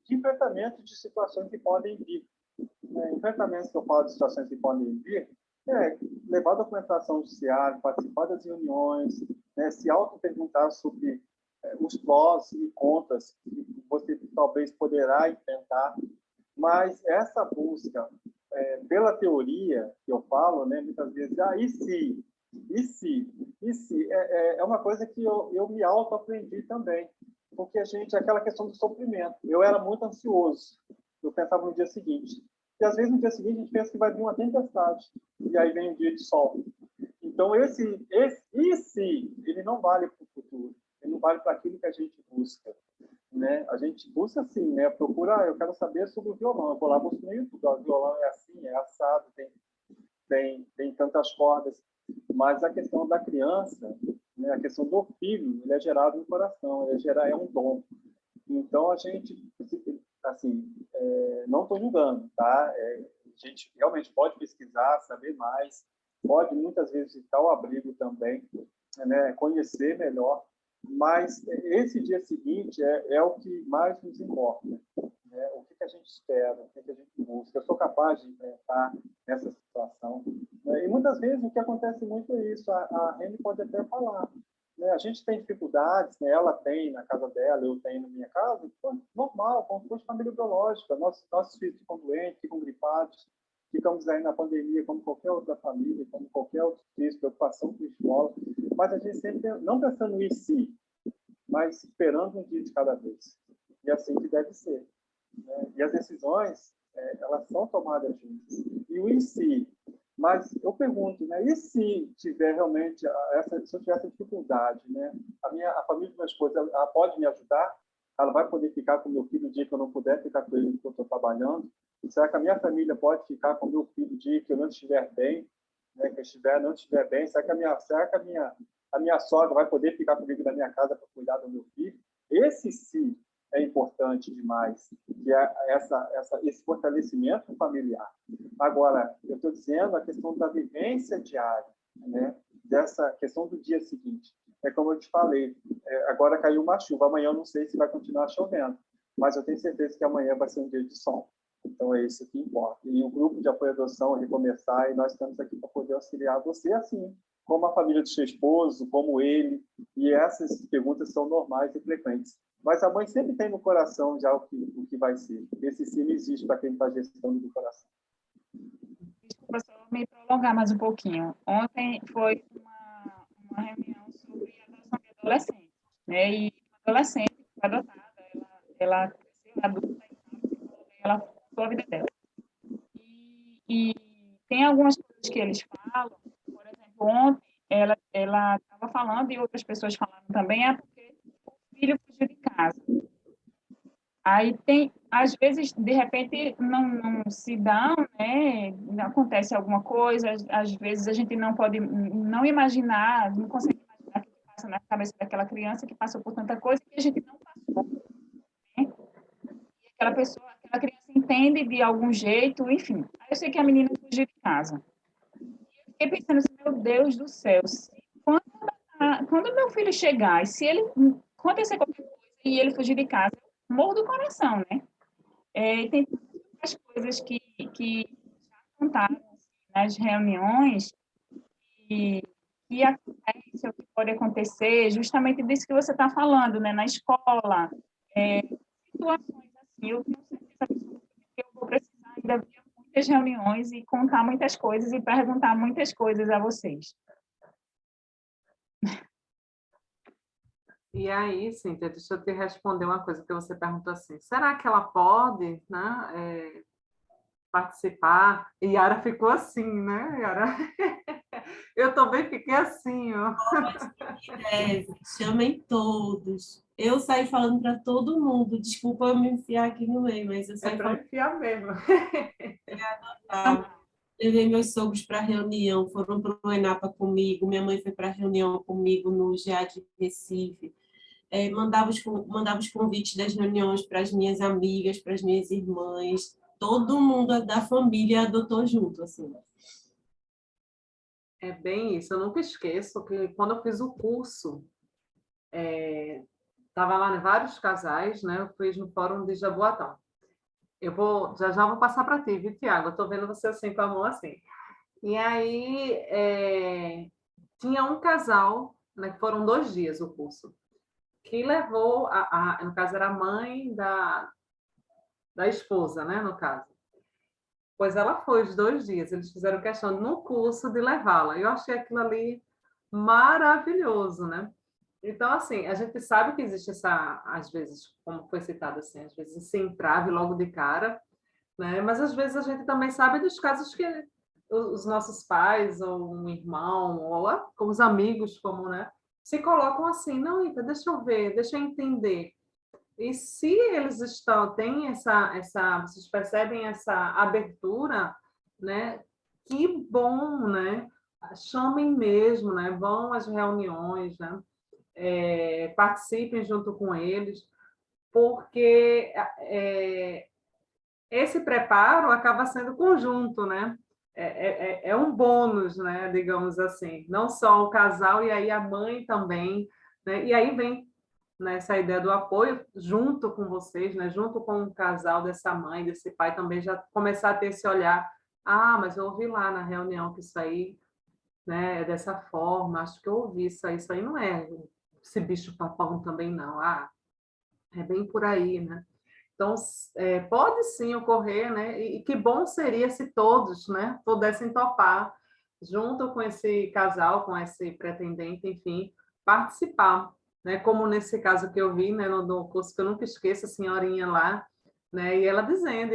de enfrentamento de situações que podem vir. Enfrentamentos que eu falo de situações que podem vir, levar a documentação judiciária, participar das reuniões, né? Se auto-perguntar sobre os prós e contras que você talvez poderá enfrentar, mas essa busca pela teoria que eu falo, né, muitas vezes, e se, é uma coisa que eu me auto-aprendi também, porque aquela questão do sofrimento, eu era muito ansioso, eu pensava no dia seguinte, e às vezes no dia seguinte a gente pensa que vai vir uma tempestade, e aí vem um dia de sol. Então, esse e se, ele não vale para o futuro, ele não vale para aquilo que a gente busca, né? A gente busca assim, né? Procura, eu quero saber sobre o violão, eu vou lá busco no YouTube, o violão é assim, é assado, tem tantas cordas, mas a questão da criança, né? A questão do filho, ele é gerado no coração, é um dom. Então, a gente, assim, não estou julgando, tá? A gente realmente pode pesquisar, saber mais, pode muitas vezes visitar o abrigo também, né? Conhecer melhor, mas esse dia seguinte é o que mais nos importa, né? O que a gente espera, o que a gente busca. Eu sou capaz de enfrentar essa situação, né? E muitas vezes o que acontece muito é isso, a Reni pode até falar, né? A gente tem dificuldades, né? Ela tem na casa dela, eu tenho na minha casa, então, normal, como fosse família biológica, nossos filhos ficam doentes, ficam gripados, ficamos aí na pandemia como qualquer outra família, como qualquer outro tipo, preocupação com a escola, mas a gente sempre não pensando em si, mas esperando um dia de cada vez. E assim que deve ser, né? E as decisões, elas são tomadas juntas. E o em si, mas eu pergunto, né? E se tiver realmente se eu tiver essa dificuldade, né? A família do meu esposo, ela pode me ajudar? Ela vai poder ficar com o meu filho o dia que eu não puder ficar com ele enquanto eu estou trabalhando? Será que a minha família pode ficar com o meu filho o dia que eu não estiver bem, né? Que eu não estiver bem? Será que a minha sogra vai poder ficar comigo na minha casa para cuidar do meu filho? Esse sim é importante demais, que é esse fortalecimento familiar. Agora, eu estou dizendo a questão da vivência diária, né? Dessa questão do dia seguinte. É como eu te falei, agora caiu uma chuva, amanhã eu não sei se vai continuar chovendo, mas eu tenho certeza que amanhã vai ser um dia de sol. Então, é isso que importa. E o grupo de apoio à adoção recomeçar, e nós estamos aqui para poder auxiliar você assim, como a família do seu esposo, como ele, e essas perguntas são normais e frequentes. Mas a mãe sempre tem no coração já o que vai ser. Esse sim não existe para quem está gestando do coração. Desculpa só me prolongar mais um pouquinho. Ontem foi uma reunião sobre adoção de adolescente, né? E a adolescente que foi adotada, ela cresceu adulta e tal, ela foi a vida dela. E tem algumas coisas que eles falam, por exemplo, ontem ela estava falando e outras pessoas falaram também, porque o filho fugiu de casa. Aí tem, às vezes, de repente, não se dão, né? Acontece alguma coisa, às vezes a gente não pode não imaginar, não consegue imaginar o que passa na cabeça daquela criança que passou por tanta coisa que a gente não passou, né? E aquela pessoa, aquela criança entende de algum jeito, enfim. Aí eu sei que a menina fugiu de casa. E eu fiquei pensando assim, meu Deus do céu, quando, quando meu filho chegar, e se ele acontecer qualquer coisa e ele fugir de casa, eu morro do coração, né? E tem tantas coisas que já contaram assim, nas reuniões que acontece, ou que pode acontecer, justamente disso que você está falando, né? Na escola, situações assim, eu tenho certeza absoluta que eu vou precisar ainda vir a muitas reuniões e contar muitas coisas e perguntar muitas coisas a vocês. E aí, Cíntia, deixa eu te responder uma coisa que você perguntou assim, será que ela pode, né, participar? E Yara ficou assim, né, Yara? Eu também fiquei assim, ó. Chamem todos. Eu saí falando para todo mundo. Desculpa eu me enfiar aqui no meio, mas eu É saí para falando. enfiar mesmo. Levei meus sogros para a reunião, foram para o ENAPA comigo, minha mãe foi para a reunião comigo no GA de Recife. Mandava os convites das reuniões para as minhas amigas, para as minhas irmãs. Todo mundo da família adotou junto, assim. É bem isso. Eu nunca esqueço que quando eu fiz o curso, estava lá em vários casais, né? Eu fiz no Fórum de Jaboatão. Já vou passar para ti, viu, Tiago? Eu estou vendo você assim com a mão assim. E aí tinha um casal, né? Que foram 2 dias o curso, que levou no caso era a mãe da esposa, né? No caso. Pois ela foi os 2 dias. Eles fizeram questão no curso de levá-la. Eu achei aquilo ali maravilhoso, né? Então, assim, a gente sabe que existe essa, às vezes, como foi citado assim, às vezes esse entrave logo de cara, né? Mas às vezes a gente também sabe dos casos que os nossos pais, ou um irmão, ou como os amigos, como, né? Se colocam assim, não, Ita, deixa eu ver, deixa eu entender. E se eles têm vocês percebem essa abertura, né? Que bom, né? Chamem mesmo, né? Vão às reuniões, né? Participem junto com eles, porque esse preparo acaba sendo conjunto, né? É um bônus, né? Digamos assim, não só o casal, e aí a mãe também, né? E aí vem nessa ideia do apoio junto com vocês, né? Junto com o casal dessa mãe, desse pai também já começar a ter esse olhar, mas eu ouvi lá na reunião que isso aí, né, é dessa forma, acho que eu ouvi isso aí não é esse bicho papão também não, é bem por aí, né? Então, pode sim ocorrer, né? E que bom seria se todos, né, pudessem topar, junto com esse casal, com esse pretendente, enfim, participar, né? Como nesse caso que eu vi, né, no curso que eu nunca esqueço, a senhorinha lá, né? E ela dizendo,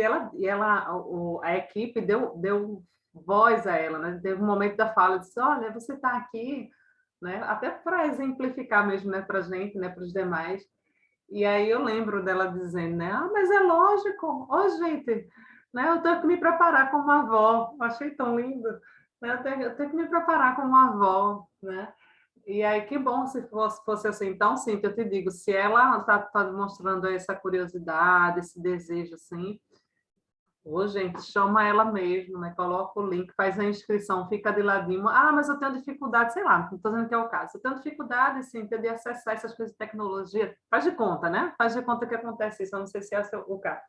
a equipe deu voz a ela, né? Teve um momento da fala, disse, olha, você está aqui, né? Até para exemplificar mesmo, né, para a gente, né, para os demais. E aí eu lembro dela dizendo, né? Mas é lógico, gente, né? Eu tenho que me preparar como avó. Achei tão lindo, né? Eu tenho que me preparar como avó, né? E aí que bom se fosse assim. Então, sim, eu te digo, se ela está demonstrando essa curiosidade, esse desejo, assim, ô, gente, chama ela mesmo, né? Coloca o link, faz a inscrição, fica de ladinho. Mas eu tenho dificuldade, sei lá, não estou dizendo que é o caso. Eu tenho dificuldade, sim, de acessar essas coisas de tecnologia. Faz de conta, né? Faz de conta que acontece isso, eu não sei se é o caso.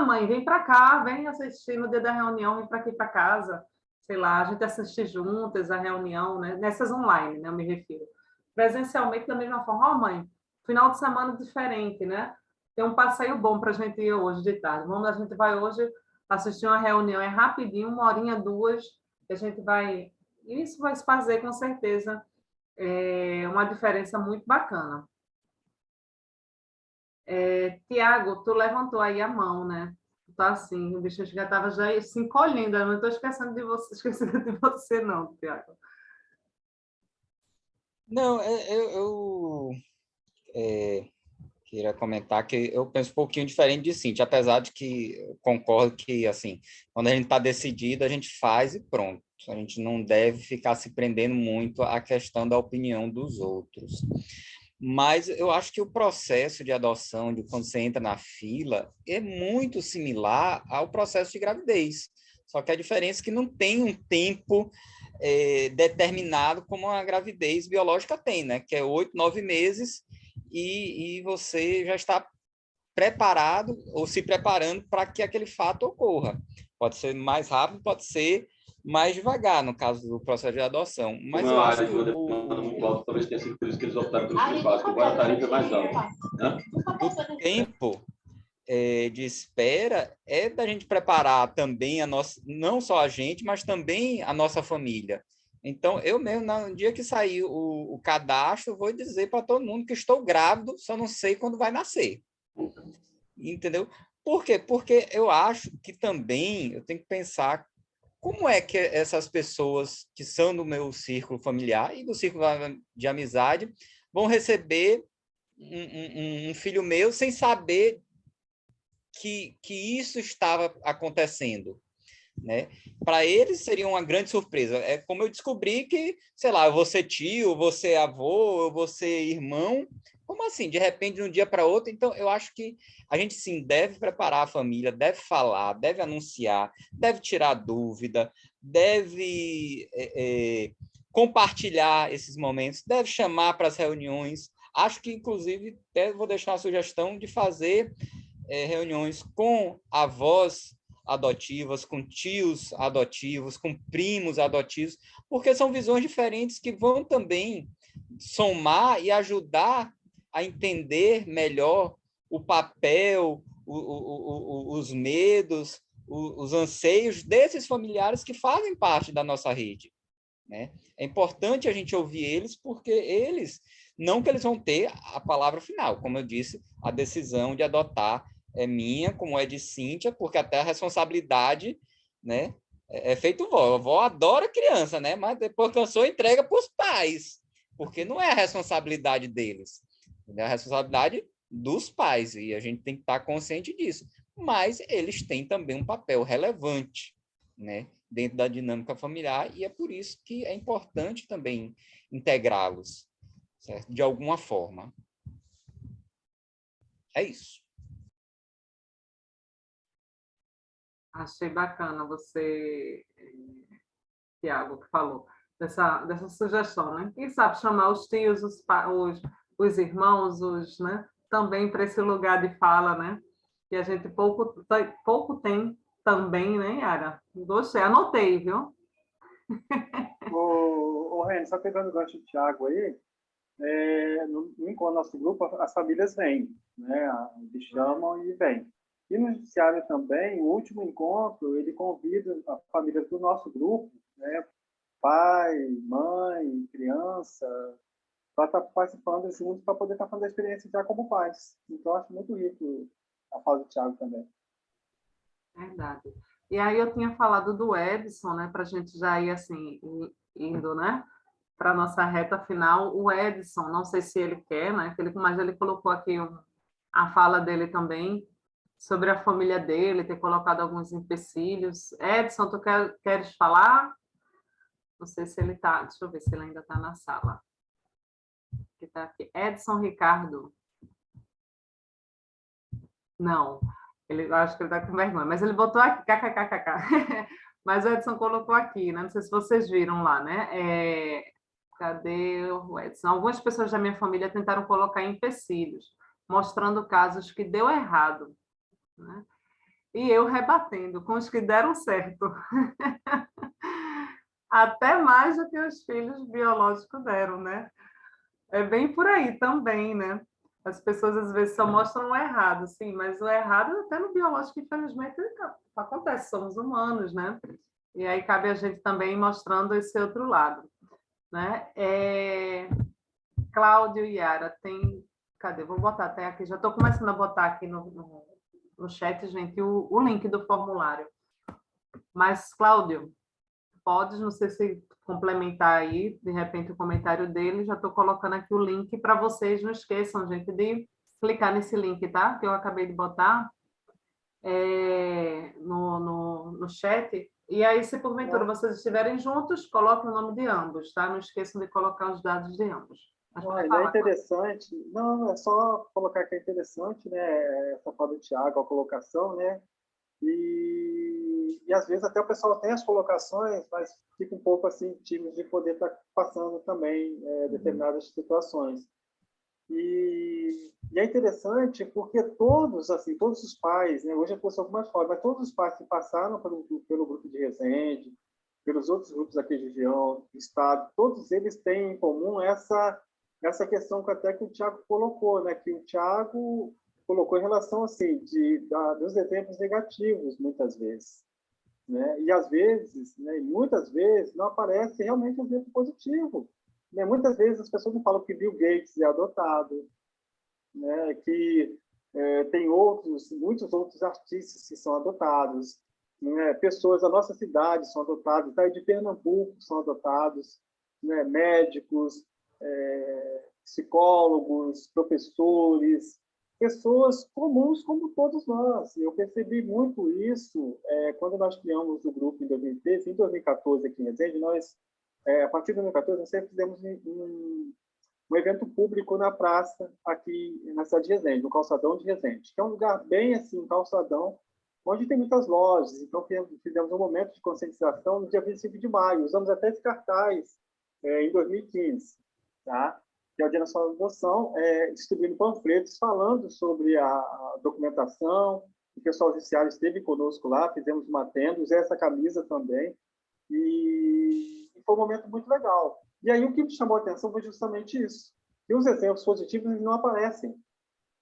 Mãe, vem para cá, vem assistir no dia da reunião, vem para aqui para casa. Sei lá, a gente assiste juntas a reunião, né? Nessas online, né? Eu me refiro. Presencialmente, da mesma forma, mãe, final de semana diferente, né? Tem um passeio bom para a gente ir hoje de tarde. A gente vai hoje assistir uma reunião, é rapidinho, 1 horinha, 2, e a gente vai... Isso vai se fazer, com certeza, uma diferença muito bacana. Tiago, tu levantou aí a mão, né? Tá assim, o bicho já estava já se encolhendo, eu não estou esquecendo de você, não, Tiago. Não, eu queira comentar, que eu penso um pouquinho diferente de Cíntia, apesar de que eu concordo que, assim, quando a gente está decidido, a gente faz e pronto. A gente não deve ficar se prendendo muito à questão da opinião dos outros. Mas eu acho que o processo de adoção, de quando você entra na fila, é muito similar ao processo de gravidez. Só que a diferença é que não tem um tempo determinado como a gravidez biológica tem, né? Que é 8, 9 meses, e você já está preparado ou se preparando para que aquele fato ocorra. Pode ser mais rápido, pode ser mais devagar, no caso do processo de adoção. Mas eu acho que muito alto, talvez tenha sido por isso que eles optaram pelo sistema básico, embora a tarifa é mais alta. Né? O tempo de espera é da gente preparar também a nossa, não só a gente, mas também a nossa família. Então, eu mesmo, no dia que sair o cadastro, vou dizer para todo mundo que estou grávido, só não sei quando vai nascer. Entendeu? Por quê? Porque eu acho que também eu tenho que pensar como é que essas pessoas que são do meu círculo familiar e do círculo de amizade vão receber um filho meu sem saber que isso estava acontecendo, né? Para eles seria uma grande surpresa. É como eu descobri que, sei lá, eu vou ser tio, eu vou ser avô, eu vou ser irmão. Como assim? De repente, de um dia para outro? Então, eu acho que a gente, sim, deve preparar a família, deve falar, deve anunciar, deve tirar dúvida, deve compartilhar esses momentos, deve chamar para as reuniões. Acho que, inclusive, até vou deixar uma sugestão de fazer reuniões com avós adotivas, com tios adotivos, com primos adotivos, porque são visões diferentes que vão também somar e ajudar a entender melhor o papel, os medos, os anseios desses familiares que fazem parte da nossa rede, né? É importante a gente ouvir eles, porque eles, não que eles vão ter a palavra final, como eu disse, a decisão de adotar é minha, como é de Cíntia, porque até a responsabilidade, né, é feito vó. A vó adora criança, né? Mas depois que eu sou, entrega para os pais, porque não é a responsabilidade deles, é a responsabilidade dos pais, e a gente tem que estar consciente disso. Mas eles têm também um papel relevante, né, dentro da dinâmica familiar, e é por isso que é importante também integrá-los, certo? De alguma forma. É isso. Achei bacana você, Tiago, que falou dessa sugestão, né? Quem sabe chamar os tios, os irmãos, né? Também para esse lugar de fala, né? Que a gente pouco tem também, né, Yara? Gostei, anotei, viu? Ren, só pegando o gancho do Thiago aí, no encontro nosso grupo, as famílias vêm, né? Eles chamam e vêm. E no judiciário também, o último encontro, ele convida a família do nosso grupo, né? Pai, mãe, criança, para estar participando juntos, para poder estar fazendo a experiência já como pais. Então, acho muito rico a fala do Thiago também. Verdade. E aí eu tinha falado do Edson, né? Para a gente já ir assim, indo, né? Para a nossa reta final. O Edson, não sei se ele quer, né? Mas ele colocou aqui a fala dele também, sobre a família dele, ter colocado alguns empecilhos. Edson, tu queres falar? Não sei se ele está. Deixa eu ver se ele ainda está na sala. Que tá aqui. Edson Ricardo. Não, acho que ele está com vergonha, mas ele botou aqui, kkkk. Mas o Edson colocou aqui, né? Não sei se vocês viram lá, né? Cadê o Edson? Algumas pessoas da minha família tentaram colocar empecilhos, mostrando casos que deu errado, né? E eu rebatendo com os que deram certo. Até mais do que os filhos biológicos deram, né? É bem por aí também, né? As pessoas às vezes só mostram o errado, sim, mas o errado até no biológico, infelizmente, acontece, somos humanos, né? E aí cabe a gente também ir mostrando esse outro lado, né? Cláudio e Yara, cadê? Vou botar até aqui, já estou começando a botar aqui no chat, gente, o link do formulário. Mas, Cláudio, podes, não sei se complementar aí, de repente, o comentário dele, já estou colocando aqui o link para vocês, não esqueçam, gente, de clicar nesse link, tá? Que eu acabei de botar no chat. E aí, se porventura vocês estiverem juntos, coloquem o nome de ambos, tá? Não esqueçam de colocar os dados de ambos. Mas pode Ainda é falar, Cláudio. interessante, não, é só colocar que é interessante, né, essa fala do Tiago, a colocação, né, e às vezes até o pessoal tem as colocações, mas fica um pouco assim, tímido de poder estar passando também determinadas situações. E é interessante porque todos, assim, todos os pais, né, hoje é por algumas formas, mas todos os pais que passaram pelo grupo de Resende, pelos outros grupos aqui de região, do estado, todos eles têm em comum essa questão que até que o Tiago colocou, né, que o Tiago colocou em relação assim dos exemplos negativos muitas vezes, né, e às vezes, né, e muitas vezes não aparece realmente um exemplo positivo, né? Muitas vezes as pessoas não falam que Bill Gates é adotado, né, que tem muitos outros artistas que são adotados, né, pessoas da nossa cidade são adotadas, daí de Pernambuco são adotados, né, médicos, psicólogos, professores, pessoas comuns como todos nós. Eu percebi muito isso quando nós criamos o grupo em 2013, em 2014 aqui em Resende, a partir de 2014, nós sempre fizemos um evento público na praça aqui na cidade de Resende, no calçadão de Resende, que é um lugar bem assim, um calçadão, onde tem muitas lojas. Então, fizemos um momento de conscientização no dia 25 de maio. Usamos até esse cartaz em 2015, tá? Que é o Dia Nacional da Adoção, distribuindo panfletos falando sobre a documentação. O pessoal judiciário esteve conosco lá, fizemos uma tenda, usei essa camisa também, e foi um momento muito legal. E aí o que me chamou a atenção foi justamente isso. E os exemplos positivos eles não aparecem.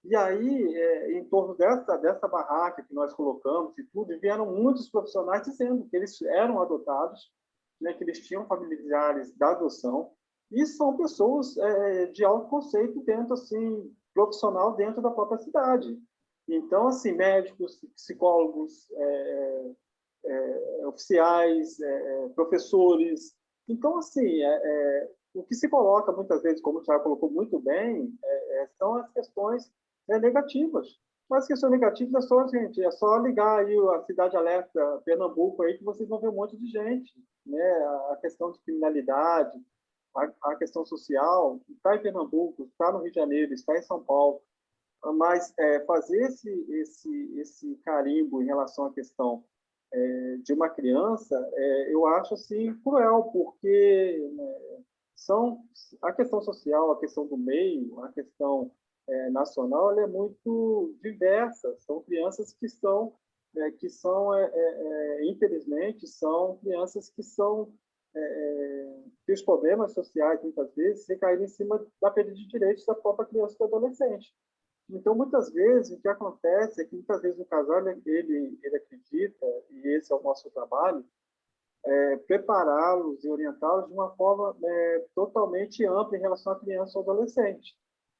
E aí, em torno dessa barraca que nós colocamos e tudo, vieram muitos profissionais dizendo que eles eram adotados, né, que eles tinham familiares da adoção, e são pessoas de alto conceito dentro, assim, profissional dentro da própria cidade. Então, assim, médicos, psicólogos, oficiais, professores. Então, assim, o que se coloca muitas vezes, como o Thiago colocou muito bem, são as questões negativas. Mas as questões negativas é só ligar aí a Cidade Alerta Pernambuco aí que vocês vão ver um monte de gente, né? A questão de criminalidade, a questão social, está em Pernambuco, está no Rio de Janeiro, está em São Paulo, mas fazer esse carimbo em relação à questão de uma criança, eu acho assim cruel, porque a questão social, a questão do meio, a questão nacional, ela é muito diversa. São crianças que são, infelizmente, são crianças que os problemas sociais, muitas vezes, recaem em cima da perda de direitos da própria criança e do adolescente. Então, muitas vezes, o que acontece é que, muitas vezes, o casal, ele acredita, e esse é o nosso trabalho, prepará-los e orientá-los de uma forma totalmente ampla em relação à criança ou adolescente.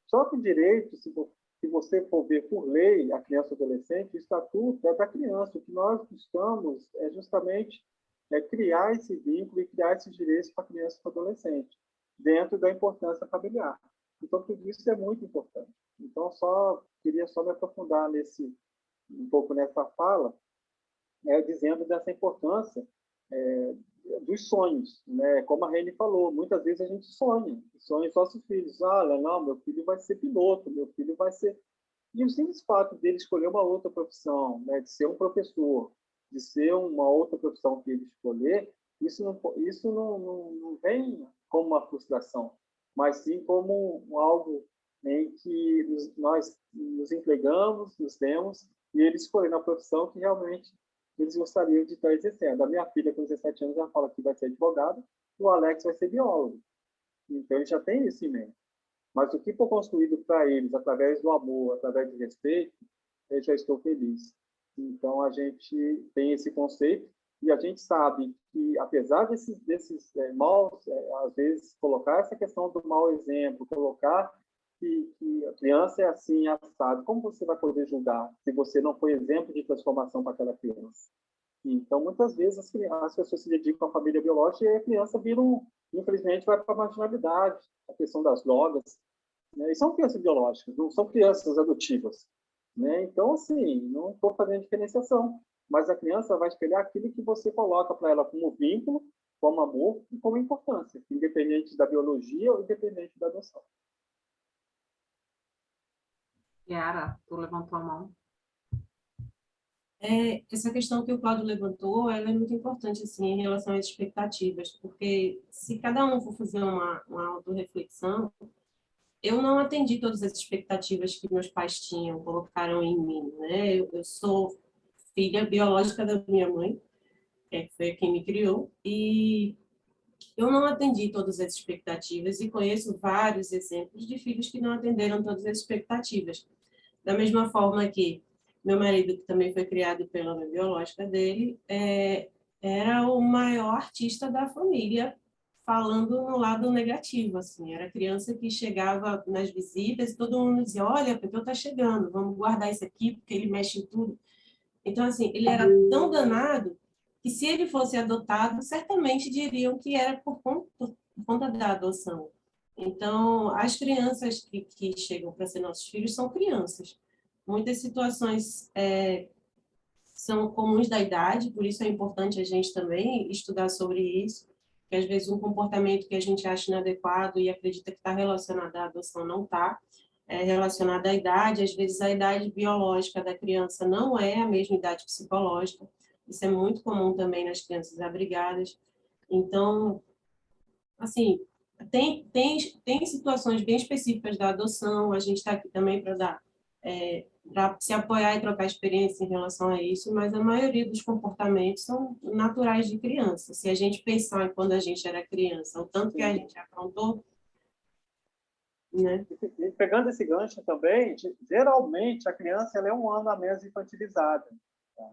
Só que o direito, se você for ver por lei a criança ou adolescente, o estatuto é da criança. O que nós buscamos é justamente criar esse vínculo e criar esses direitos para a criança e para o adolescente, dentro da importância familiar. Então, tudo isso é muito importante. Então, queria me aprofundar um pouco nessa fala, dizendo dessa importância dos sonhos, né? Como a Reni falou, muitas vezes a gente sonha os nossos filhos. Não, meu filho vai ser piloto, meu filho vai ser... E o simples fato dele escolher uma outra profissão, né? De ser um professor, de ser uma outra profissão que ele escolher, isso não vem como uma frustração, mas sim como algo em que nós nos empregamos, nos demos, e ele escolhendo a profissão que realmente eles gostariam de estar exercendo. A minha filha, com 17 anos, já fala que vai ser advogada, o Alex vai ser biólogo. Então, ele já tem isso em mente. Mas o que for construído para eles, através do amor, através do respeito, eu já estou feliz. Então, a gente tem esse conceito e a gente sabe que, apesar desses maus, às vezes, colocar essa questão do mau exemplo, colocar que a criança é assim, assado, como você vai poder julgar se você não foi exemplo de transformação para aquela criança? Então, muitas vezes, as pessoas se dedicam à família biológica e a criança infelizmente, vai para a marginalidade, a questão das drogas. né? E são crianças biológicas, não são crianças adotivas, né? Então, assim, não estou fazendo diferenciação, mas a criança vai espelhar aquilo que você coloca para ela como vínculo, como amor e como importância, independente da biologia ou independente da adoção. Yara, tu levantou a mão. Essa questão que o Cláudio levantou, ela é muito importante, assim, em relação às expectativas, porque se cada um for fazer uma autorreflexão, eu não atendi todas as expectativas que meus pais tinham, colocaram em mim, né? Eu sou filha biológica da minha mãe, que foi quem me criou, e eu não atendi todas as expectativas e conheço vários exemplos de filhos que não atenderam todas as expectativas. Da mesma forma que meu marido, que também foi criado pela mãe biológica dele, era o maior artista da família, falando no lado negativo, assim. Era criança que chegava nas visitas e todo mundo dizia, olha, o Pepeu está chegando, vamos guardar isso aqui, porque ele mexe em tudo. Então, assim, ele era tão danado que se ele fosse adotado, certamente diriam que era por conta da adoção. Então, as crianças que chegam para ser nossos filhos são crianças. Muitas situações são comuns da idade, por isso é importante a gente também estudar sobre isso, que às vezes um comportamento que a gente acha inadequado e acredita que está relacionado à adoção não está, relacionado à idade, às vezes a idade biológica da criança não é a mesma idade psicológica, isso é muito comum também nas crianças abrigadas. Então, assim, tem situações bem específicas da adoção, a gente está aqui também para dar, para se apoiar e trocar experiência em relação a isso, mas a maioria dos comportamentos são naturais de criança. Se a gente pensar em quando a gente era criança, o tanto que a gente aprontou, né? E pegando esse gancho também, geralmente a criança ela é um ano a menos infantilizada. Tá?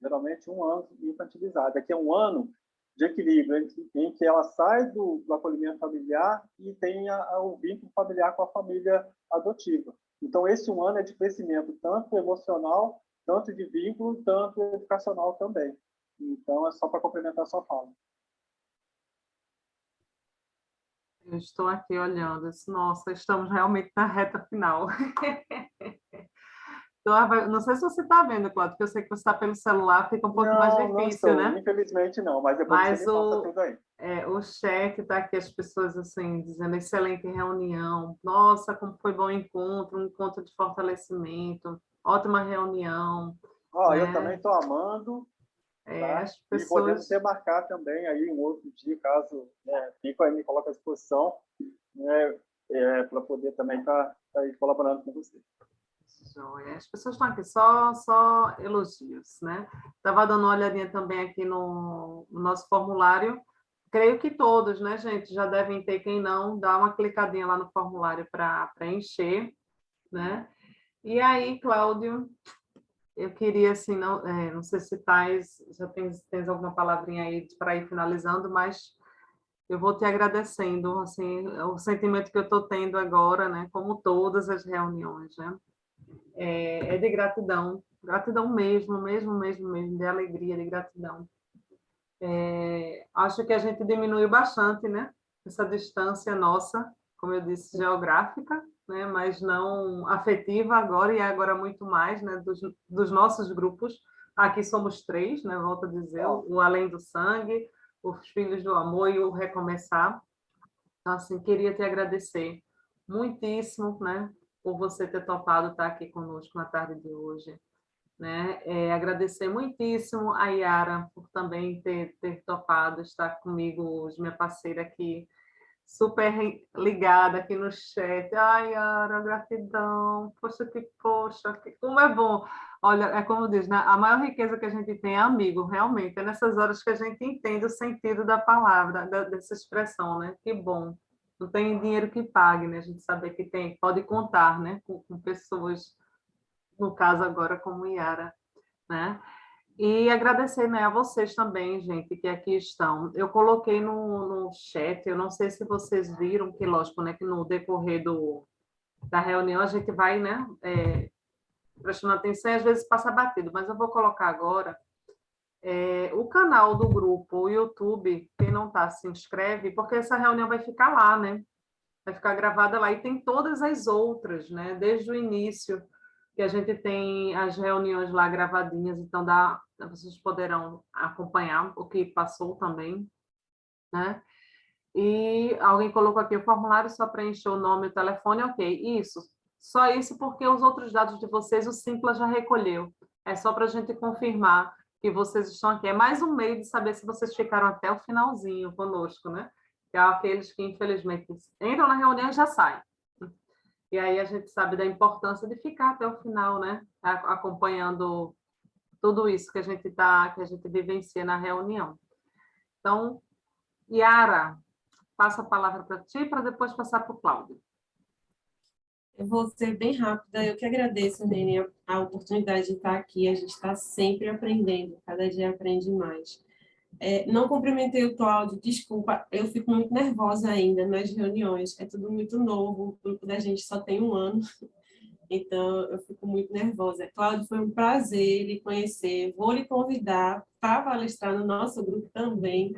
Geralmente um ano infantilizada, que é um ano de equilíbrio em que ela sai do acolhimento familiar e tem o vínculo familiar com a família adotiva. Então, esse um ano é de crescimento tanto emocional, tanto de vínculo, tanto educacional também. Então, é só para complementar a sua fala. Eu estou aqui olhando, nossa, estamos realmente na reta final. Então, não sei se você está vendo, Cláudio, porque eu sei que você está pelo celular, fica um pouco mais difícil, não estou, né? infelizmente não, mas depois você me passa tudo aí. O chat está aqui, as pessoas assim, dizendo excelente reunião, nossa, como foi bom encontro, um encontro de fortalecimento, ótima reunião. Eu também estou amando. Tá? As pessoas... E podemos remarcar também aí um outro dia, caso Nico aí me coloque à disposição, né, para poder também estar aí colaborando com você. As pessoas estão aqui só elogios, né? Estava dando uma olhadinha também aqui no nosso formulário. Creio que todos, né, gente, já devem ter, quem não, dá uma clicadinha lá no formulário para preencher, né? E aí, Cláudio, eu queria, assim, não sei se já tens alguma palavrinha aí para ir finalizando, mas eu vou te agradecendo, assim, o sentimento que eu estou tendo agora, né, como todas as reuniões, né? É de gratidão mesmo, de alegria, de gratidão. Acho que a gente diminuiu bastante, né, essa distância nossa, como eu disse, geográfica, né, mas não afetiva agora, e agora muito mais, né, dos nossos grupos. Aqui somos 3, né, volto a dizer, o Além do Sangue, os Filhos do Amor e o Recomeçar. Então, assim, queria te agradecer muitíssimo, né, por você ter topado estar aqui conosco na tarde de hoje, né? Agradecer muitíssimo a Yara por também ter topado estar comigo hoje, minha parceira aqui, super ligada aqui no chat. Ai, Yara, gratidão, poxa, como é bom. Olha, é como diz, né? A maior riqueza que a gente tem é amigo, realmente, é nessas horas que a gente entende o sentido da palavra, dessa expressão, né? Que bom. Não tem dinheiro que pague, né? A gente saber que pode contar, né? Com pessoas, no caso agora como Yara, né? E agradecer, né, a vocês também, gente, que aqui estão. Eu coloquei no chat, eu não sei se vocês viram, que lógico, né, que no decorrer da reunião a gente vai, né, prestando atenção e às vezes passa batido, mas eu vou colocar agora o canal do grupo, o YouTube, quem não está, se inscreve, porque essa reunião vai ficar lá, né? vai ficar gravada lá. E tem todas as outras, né? Desde o início, que a gente tem as reuniões lá gravadinhas, então vocês poderão acompanhar o que passou também, né? E alguém colocou aqui o formulário, só preencher o nome e o telefone, ok. Isso, só isso porque os outros dados de vocês o Simpla já recolheu. É só para a gente confirmar que vocês estão aqui. É mais um meio de saber se vocês ficaram até o finalzinho conosco, né? Que é aqueles que, infelizmente, entram na reunião e já saem. E aí a gente sabe da importância de ficar até o final, né? Acompanhando tudo isso que a gente vivencia na reunião. Então, Yara, passo a palavra para ti, para depois passar para o Cláudio. Eu vou ser bem rápida. Eu que agradeço, Nene, a oportunidade de estar aqui. A gente está sempre aprendendo, cada dia aprende mais. Não cumprimentei o Cláudio, desculpa, eu fico muito nervosa ainda nas reuniões. É tudo muito novo, o grupo da gente só tem 1 ano, então eu fico muito nervosa. Cláudio, foi um prazer lhe conhecer. Vou lhe convidar para palestrar no nosso grupo também.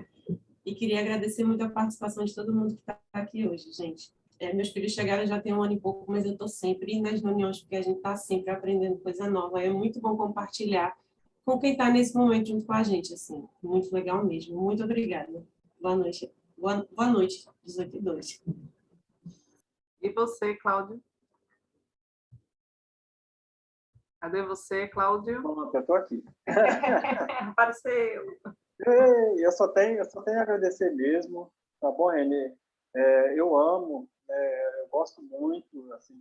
E queria agradecer muito a participação de todo mundo que está aqui hoje, gente. Meus filhos chegaram já tem 1 ano e pouco, mas eu estou sempre nas reuniões, porque a gente está sempre aprendendo coisa nova. É muito bom compartilhar com quem está nesse momento junto com a gente, assim. Muito legal mesmo. Muito obrigada. Boa noite. Boa noite, 18h02. E você, Cláudio? Cadê você, Cláudio? Pronto, eu estou aqui. Apareceu. Eu só tenho a agradecer mesmo, tá bom, Renê? Eu amo, eu gosto muito, assim,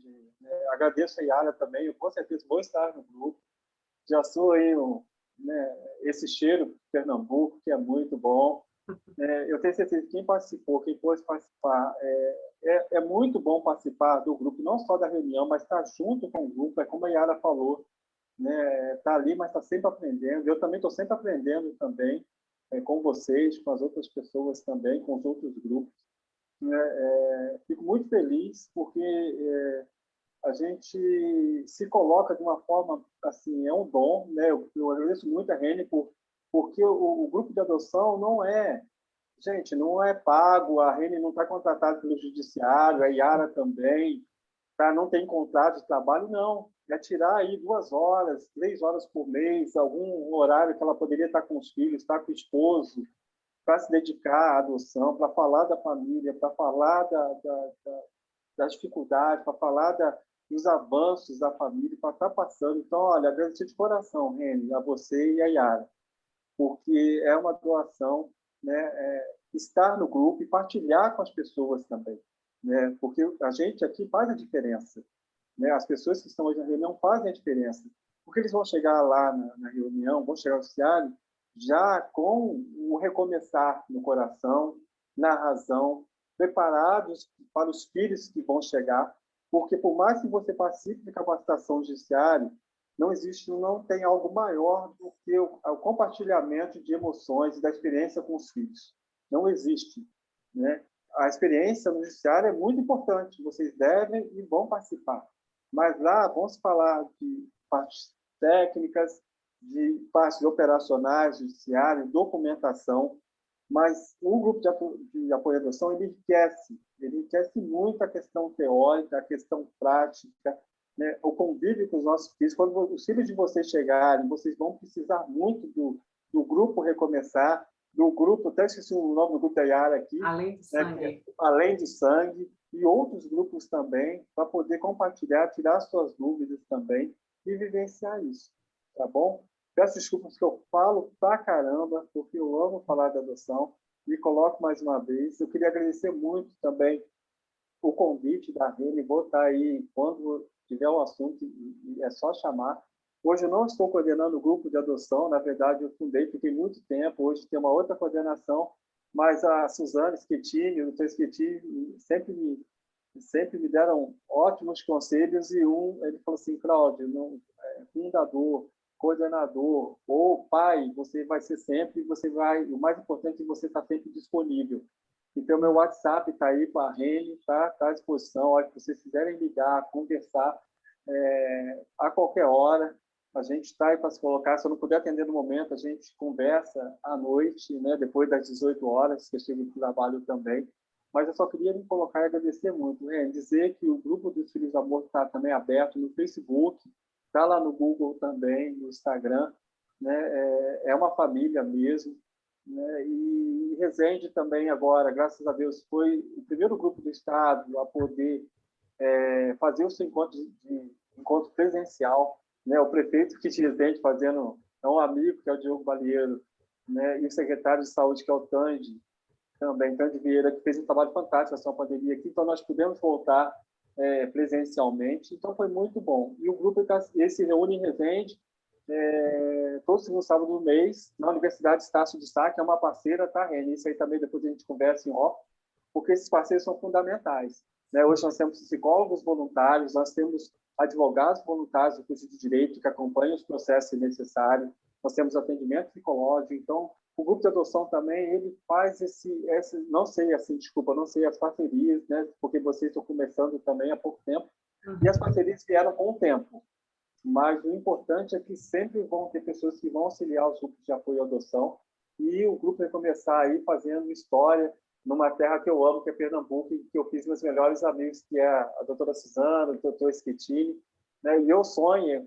agradeço a Yara também, eu com certeza vou estar no grupo, já sou aí esse cheiro de Pernambuco, que é muito bom. Eu tenho certeza que quem participou, quem pôde participar, é muito bom participar do grupo, não só da reunião, mas estar junto com o grupo, é como a Yara falou, né? Tá ali, mas está sempre aprendendo. Eu também estou sempre aprendendo também, com vocês, com as outras pessoas também, com os outros grupos. Fico muito feliz porque a gente se coloca de uma forma, assim, é um dom, né? Eu agradeço muito a Rene porque o grupo de adoção não é, gente, não é pago, a Rene não está contratada pelo judiciário, a Yara também, tá? Não tem contrato de trabalho, não. É tirar aí 2 horas, 3 horas por mês, algum horário que ela poderia estar com os filhos, estar com o esposo, para se dedicar à adoção, para falar da família, para falar da dificuldade, para falar dos avanços da família, para estar passando. Então, olha, agradecer de coração, Reni, a você e a Yara, porque é uma doação, né, estar no grupo e partilhar com as pessoas também, né, porque a gente aqui faz a diferença, né, as pessoas que estão hoje na reunião fazem a diferença, porque eles vão chegar lá na reunião, vão chegar ao oficiário, já com o recomeçar no coração, na razão, preparados para os filhos que vão chegar, porque por mais que você participe de capacitação judiciária, não tem algo maior do que o compartilhamento de emoções e da experiência com os filhos. Não existe, né? A experiência no judiciário é muito importante, vocês devem e vão participar. Mas lá vamos falar de partes técnicas, de partes operacionais, judiciário, documentação, mas o grupo de apoio à adoção ele enriquece muito a questão teórica, a questão prática, né? O convívio com os nossos filhos. Quando os filhos de vocês chegarem, vocês vão precisar muito do grupo recomeçar, do grupo, até esqueci o nome do grupo da Yara aqui. Além de sangue. Né? Além de sangue, e outros grupos também, para poder compartilhar, tirar suas dúvidas também e vivenciar isso, tá bom? Peço desculpas que eu falo pra caramba, porque eu amo falar da adoção. Me coloco mais uma vez. Eu queria agradecer muito também o convite da Rene. Vou estar aí quando tiver um assunto, é só chamar. Hoje eu não estou coordenando o grupo de adoção, na verdade eu fundei, fiquei muito tempo, hoje tem uma outra coordenação, mas a Suzane Schettini, o Dr. Schettini, sempre me deram ótimos conselhos e ele falou assim, Cláudio, fundador, coordenador ou pai, você vai ser sempre, o mais importante é você estar sempre disponível. Então, meu WhatsApp está aí para a Rene, tá à disposição, a hora que vocês quiserem ligar, conversar, a qualquer hora, a gente está aí para se colocar, se eu não puder atender no momento, a gente conversa à noite, né, depois das 18 horas, que eu chego do trabalho também, Mas eu só queria me colocar e agradecer muito, né? Dizer que o grupo dos Filhos do Amor está também aberto no Facebook, está lá no Google também, no Instagram, né? É uma família mesmo, né? E Resende também agora, graças a Deus, foi o primeiro grupo do Estado a poder fazer o seu encontro presencial, né? O prefeito que de Resende fazendo, é um amigo, que é o Diogo Balieiro, né? E o secretário de Saúde, que é o Tandy, também, Tandy Vieira, que fez um trabalho fantástico nessa pandemia aqui, então nós pudemos voltar presencialmente, então foi muito bom. E o grupo se reúne em Resende, todo segundo sábado do mês, na Universidade Estácio de Sá, que é uma parceira, tá, Reni? Isso aí também depois a gente conversa em off, porque esses parceiros são fundamentais, né? Hoje nós temos psicólogos voluntários, nós temos advogados voluntários do curso de Direito que acompanham os processos necessários, nós temos atendimento psicológico, então o grupo de adoção também, ele faz não sei as parcerias, né? Porque vocês estão começando também há pouco tempo, e as parcerias vieram com o tempo. Mas o importante é que sempre vão ter pessoas que vão auxiliar os grupos de apoio à adoção, e o grupo vai começar aí fazendo história numa terra que eu amo, que é Pernambuco, e que eu fiz meus melhores amigos, que é a doutora Suzana, o doutor Schettini, né? E eu sonho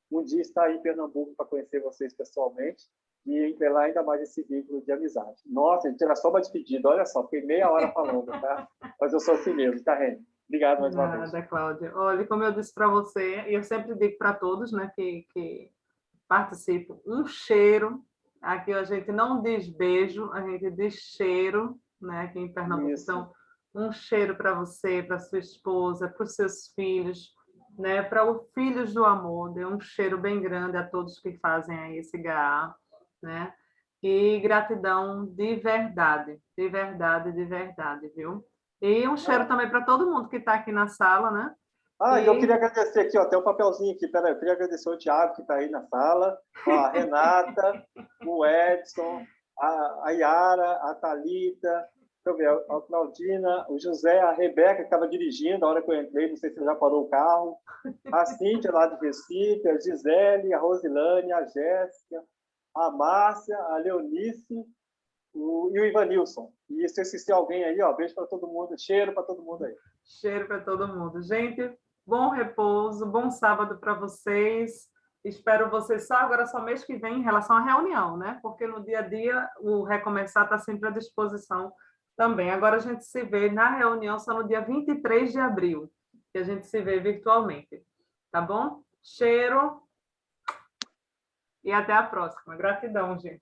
um dia estar aí em Pernambuco para conhecer vocês pessoalmente e entregar ainda mais esse vínculo de amizade. Nossa, a gente era só uma despedida, olha só, fiquei meia hora falando, tá? Mas eu sou assim mesmo, tá, Reni? Obrigado mais uma vez. Nada, Cláudia. Olha, como eu disse para você, e eu sempre digo para todos, né, que participam, um cheiro. Aqui a gente não diz beijo, a gente diz cheiro, né, aqui em Pernambuco. Isso. Então, um cheiro para você, para sua esposa, para os seus filhos, né, para os Filhos do Amor. Dê um cheiro bem grande a todos que fazem aí esse GA, né? E gratidão de verdade, de verdade, de verdade, viu? E um cheiro também para todo mundo que está aqui na sala, né? E eu queria agradecer aqui, ó, tem um papelzinho aqui, peraí, eu queria agradecer o Thiago, que está aí na sala, ó, a Renata, o Edson, a Yara, a Thalita, deixa eu ver, a Claudina, o José, a Rebeca, que estava dirigindo, a hora que eu entrei, não sei se você já parou o carro, a Cíntia, lá de Recife, a Gisele, a Rosilane, a Jéssica, a Márcia, a Leonice, e o Ivanilson. E se eu esqueci alguém aí, ó, beijo para todo mundo, cheiro para todo mundo aí. Cheiro para todo mundo. Gente, bom repouso, bom sábado para vocês. Espero vocês só mês que vem em relação à reunião, né? Porque no dia a dia o Recomeçar está sempre à disposição também. Agora a gente se vê na reunião só no dia 23 de abril, que a gente se vê virtualmente. Tá bom? Cheiro e até a próxima. Gratidão, gente.